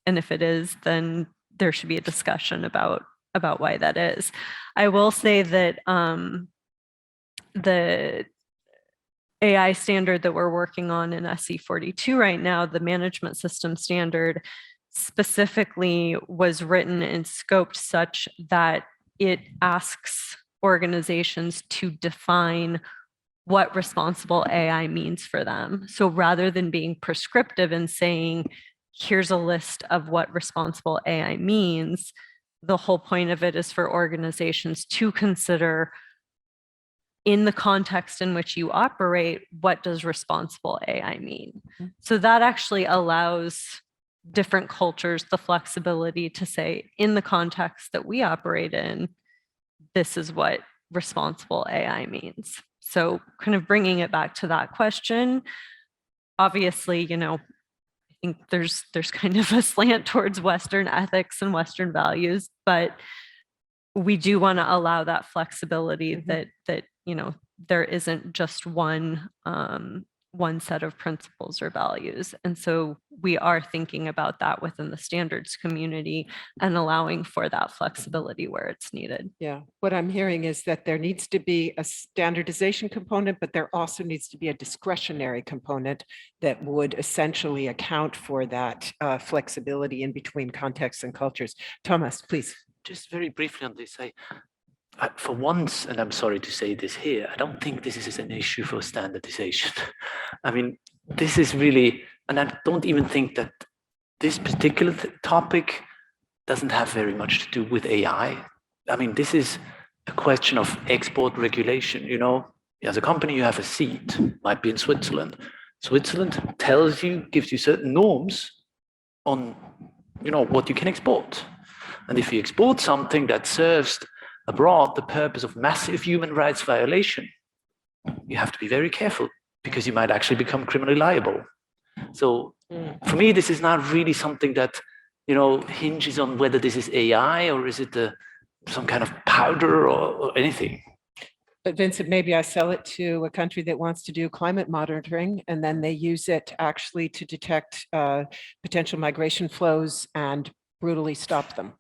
if it is, then there should be a discussion about why that is. I will say that the AI standard that we're working on in SC42 right now, the management system standard, specifically was written and scoped such that it asks organizations to define what responsible AI means for them. So rather than being prescriptive and saying, here's a list of what responsible AI means, the whole point of it is for organizations to consider, in the context in which you operate, what does responsible AI mean? So that actually allows different cultures the flexibility to say, in the context that we operate in, this is what responsible AI means. So kind of bringing it back to that question, obviously, I think there's kind of a slant towards Western ethics and Western values, but we do want to allow that flexibility that there isn't just one set of principles or values. And so we are thinking about that within the standards community and allowing for that flexibility where it's needed. Yeah, what I'm hearing is that there needs to be a standardization component, but there also needs to be a discretionary component that would essentially account for that flexibility in between contexts and cultures. Thomas, please. Just very briefly on this, for once, and I'm sorry to say this here, I don't think this is an issue for standardization. I mean, this is really, and I don't even think that this particular topic doesn't have very much to do with AI. I mean, this is a question of export regulation. As a company, you have a seat, might be in Switzerland. Switzerland tells you, gives you certain norms on, what you can export. And if you export something that serves abroad the purpose of massive human rights violation, you have to be very careful, because you might actually become criminally liable. So for me, this is not really something that hinges on whether this is AI or is it some kind of powder or anything. But Vincent, maybe I sell it to a country that wants to do climate monitoring, and then they use it actually to detect potential migration flows and brutally stop them.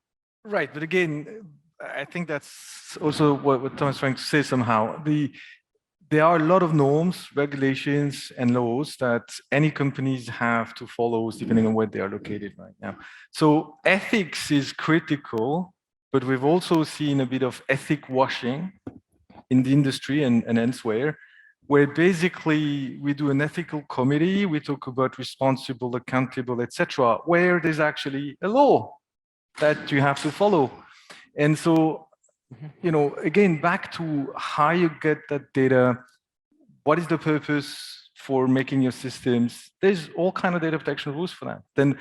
Right, but again, I think that's also what Tom is trying to say somehow. There are a lot of norms, regulations, and laws that any companies have to follow depending on where they are located right now. So ethics is critical, but we've also seen a bit of ethic washing in the industry and elsewhere, where basically we do an ethical committee, we talk about responsible, accountable, etc., where there's actually a law that you have to follow. And so, again, back to how you get that data, what is the purpose for making your systems? There's all kind of data protection rules for that. Then,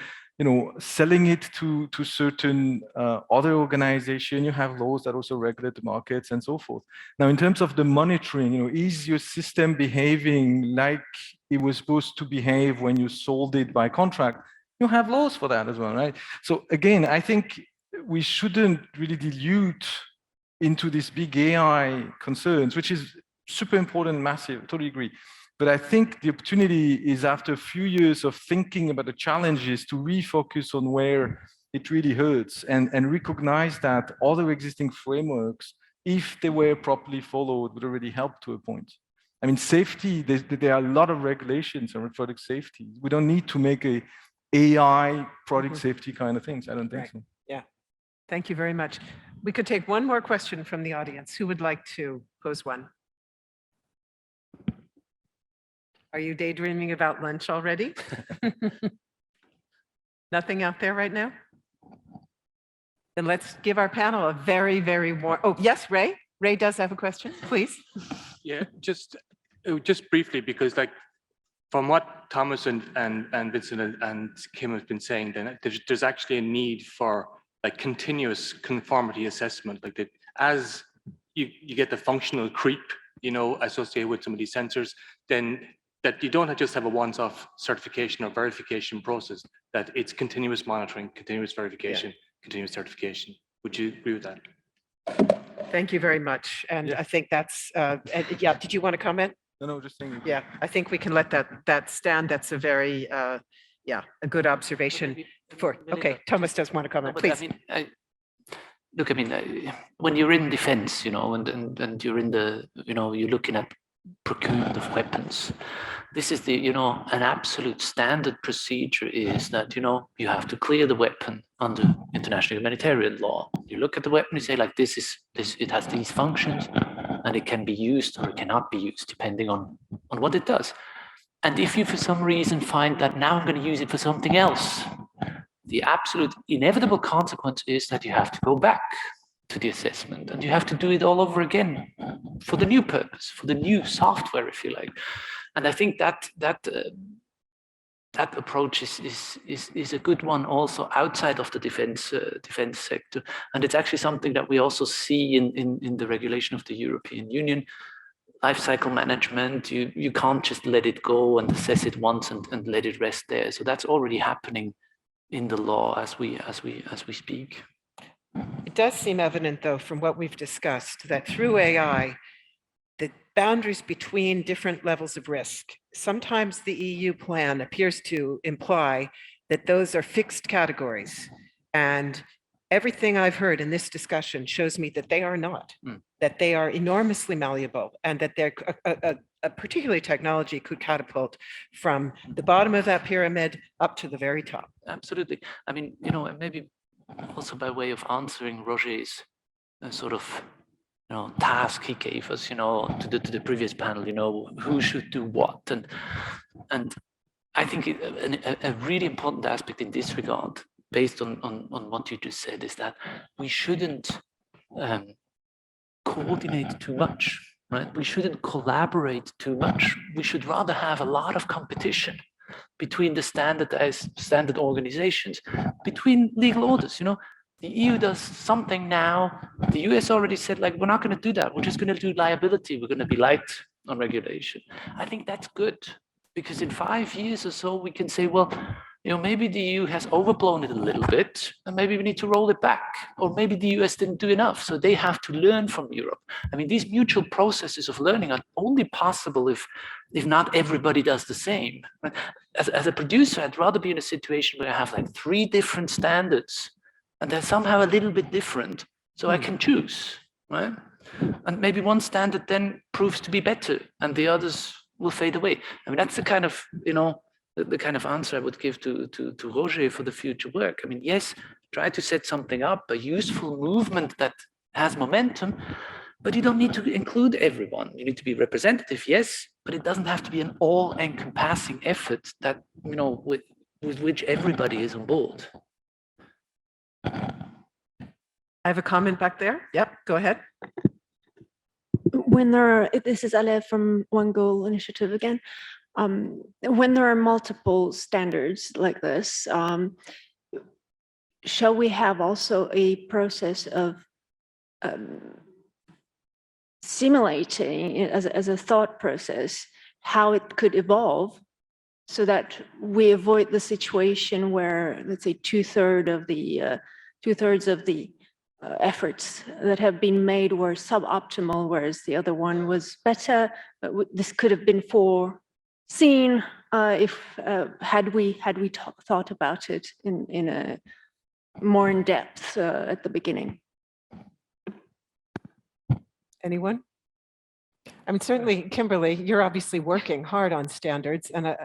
selling it to certain other organization, you have laws that also regulate the markets and so forth. Now, in terms of the monitoring, is your system behaving like it was supposed to behave when you sold it by contract? You have laws for that as well, right? So again, I think we shouldn't really dilute into these big AI concerns, which is super important, massive, totally agree. But I think the opportunity is after a few years of thinking about the challenges to refocus on where it really hurts and recognize that other existing frameworks, if they were properly followed, would already help to a point. I mean, safety, there are a lot of regulations around product safety. We don't need to make a AI product safety kind of things. I don't think so. Yeah. Thank you very much. We could take one more question from the audience. Who would like to pose one? Are you daydreaming about lunch already? Nothing out there right now? Then let's give our panel a very, very warm. Oh, yes, Ray. Ray does have a question, please. Yeah, just briefly, because from what Thomas and Vincent and Kim have been saying, then there's actually a need for continuous conformity assessment, that as you get the functional creep, associated with some of these sensors, then that you don't just have a once-off certification or verification process, that it's continuous monitoring, continuous verification, continuous certification. Would you agree with that? Thank you very much. And I think that's, did you want to comment? No, just saying. Yeah, I think we can let that stand. That's a very, a good observation. Okay, Thomas does want to comment, please. When you're in defense, and you're in you're looking at procurement of weapons, this is an absolute standard procedure is that, you have to clear the weapon under international humanitarian law. You look at the weapon, you say it has these functions and it can be used or it cannot be used depending on what it does. And if you for some reason find that now I'm going to use it for something else, the absolute inevitable consequence is that you have to go back to the assessment and you have to do it all over again for the new purpose, for the new software, if you like. And I think that approach is a good one also outside of the defense sector. And it's actually something that we also see in the regulation of the European Union. Life cycle management, you can't just let it go and assess it once and let it rest there. So that's already happening in the law as we speak. It does seem evident, though, from what we've discussed, that through AI, the boundaries between different levels of risk, sometimes the EU plan appears to imply that those are fixed categories. And everything I've heard in this discussion shows me that they are not, that they are enormously malleable, and that they're a particular technology could catapult from the bottom of that pyramid up to the very top. Absolutely. I mean, maybe also by way of answering Roger's sort of task he gave us, to the previous panel, who should do what, and I think a really important aspect in this regard, based on what you just said, is that we shouldn't coordinate too much, right? We shouldn't collaborate too much. We should rather have a lot of competition between the standard organizations, between legal orders. The EU does something now. The US already said, we're not going to do that. We're just going to do liability. We're going to be light on regulation. I think that's good, because in 5 years or so, we can say, well, maybe the EU has overblown it a little bit, and maybe we need to roll it back. Or maybe the US didn't do enough, so they have to learn from Europe. I mean, these mutual processes of learning are only possible if not everybody does the same. As a producer, I'd rather be in a situation where I have like 3 different standards, and they're somehow a little bit different, so I can choose, right? And maybe one standard then proves to be better, and the others will fade away. I mean, that's the kind of, the kind of answer I would give to Roger for the future work. I mean, yes, try to set something up, a useful movement that has momentum, but you don't need to include everyone. You need to be representative, yes, but it doesn't have to be an all-encompassing effort that, with which everybody is on board. I have a comment back there. Yep, go ahead. This is Ale from One Goal Initiative again. When there are multiple standards like this, shall we have also a process of simulating as a thought process how it could evolve, so that we avoid the situation where, let's say, two-thirds of the efforts that have been made were suboptimal, whereas the other one was better. But this could have been foreseen if had we thought about it in a more in depth at the beginning. Anyone? I mean, certainly, Kimberly, you're obviously working hard on standards. And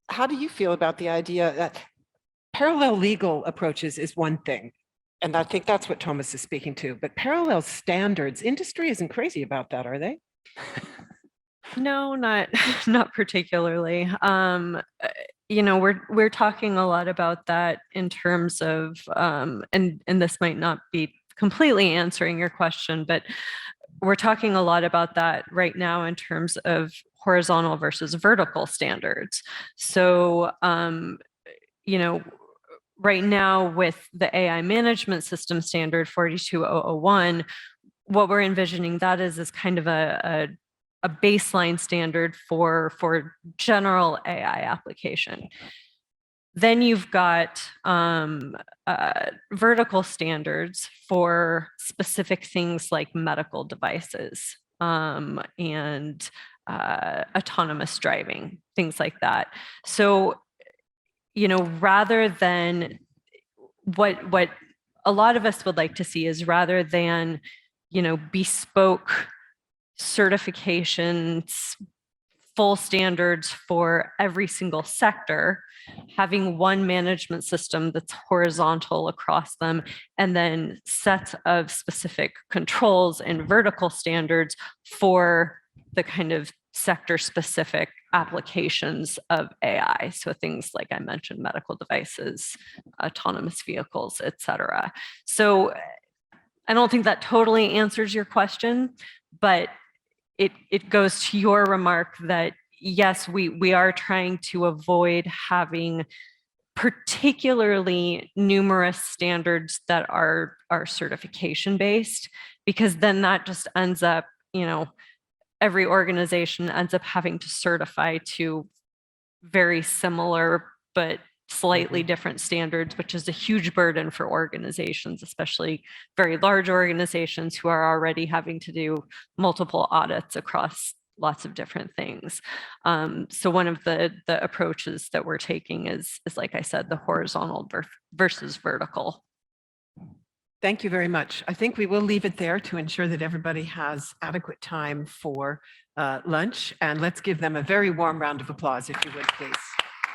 how do you feel about the idea that parallel legal approaches is one thing? And I think that's what Thomas is speaking to. But parallel standards, industry isn't crazy about that, are they? No, not particularly. We're talking a lot about that in terms of, and this might not be completely answering your question, but we're talking a lot about that right now in terms of horizontal versus vertical standards. So, right now with the AI management system standard 42001, what we're envisioning that is kind of a baseline standard for general AI application. Then you've got vertical standards for specific things like medical devices and autonomous driving, things like that. So, rather than what a lot of us would like to see is, rather than, bespoke certifications, full standards for every single sector, having one management system that's horizontal across them, and then sets of specific controls and vertical standards for the kind of sector-specific applications of AI. So things like I mentioned, medical devices, autonomous vehicles, et cetera. So I don't think that totally answers your question, but it goes to your remark that yes, we are trying to avoid having particularly numerous standards that are certification based, because then that just ends up, every organization ends up having to certify to very similar but slightly different standards, which is a huge burden for organizations, especially very large organizations who are already having to do multiple audits across lots of different things. So one of the approaches that we're taking is like I said, the horizontal versus vertical. Thank you very much. I think we will leave it there to ensure that everybody has adequate time for lunch. And let's give them a very warm round of applause, if you would, please.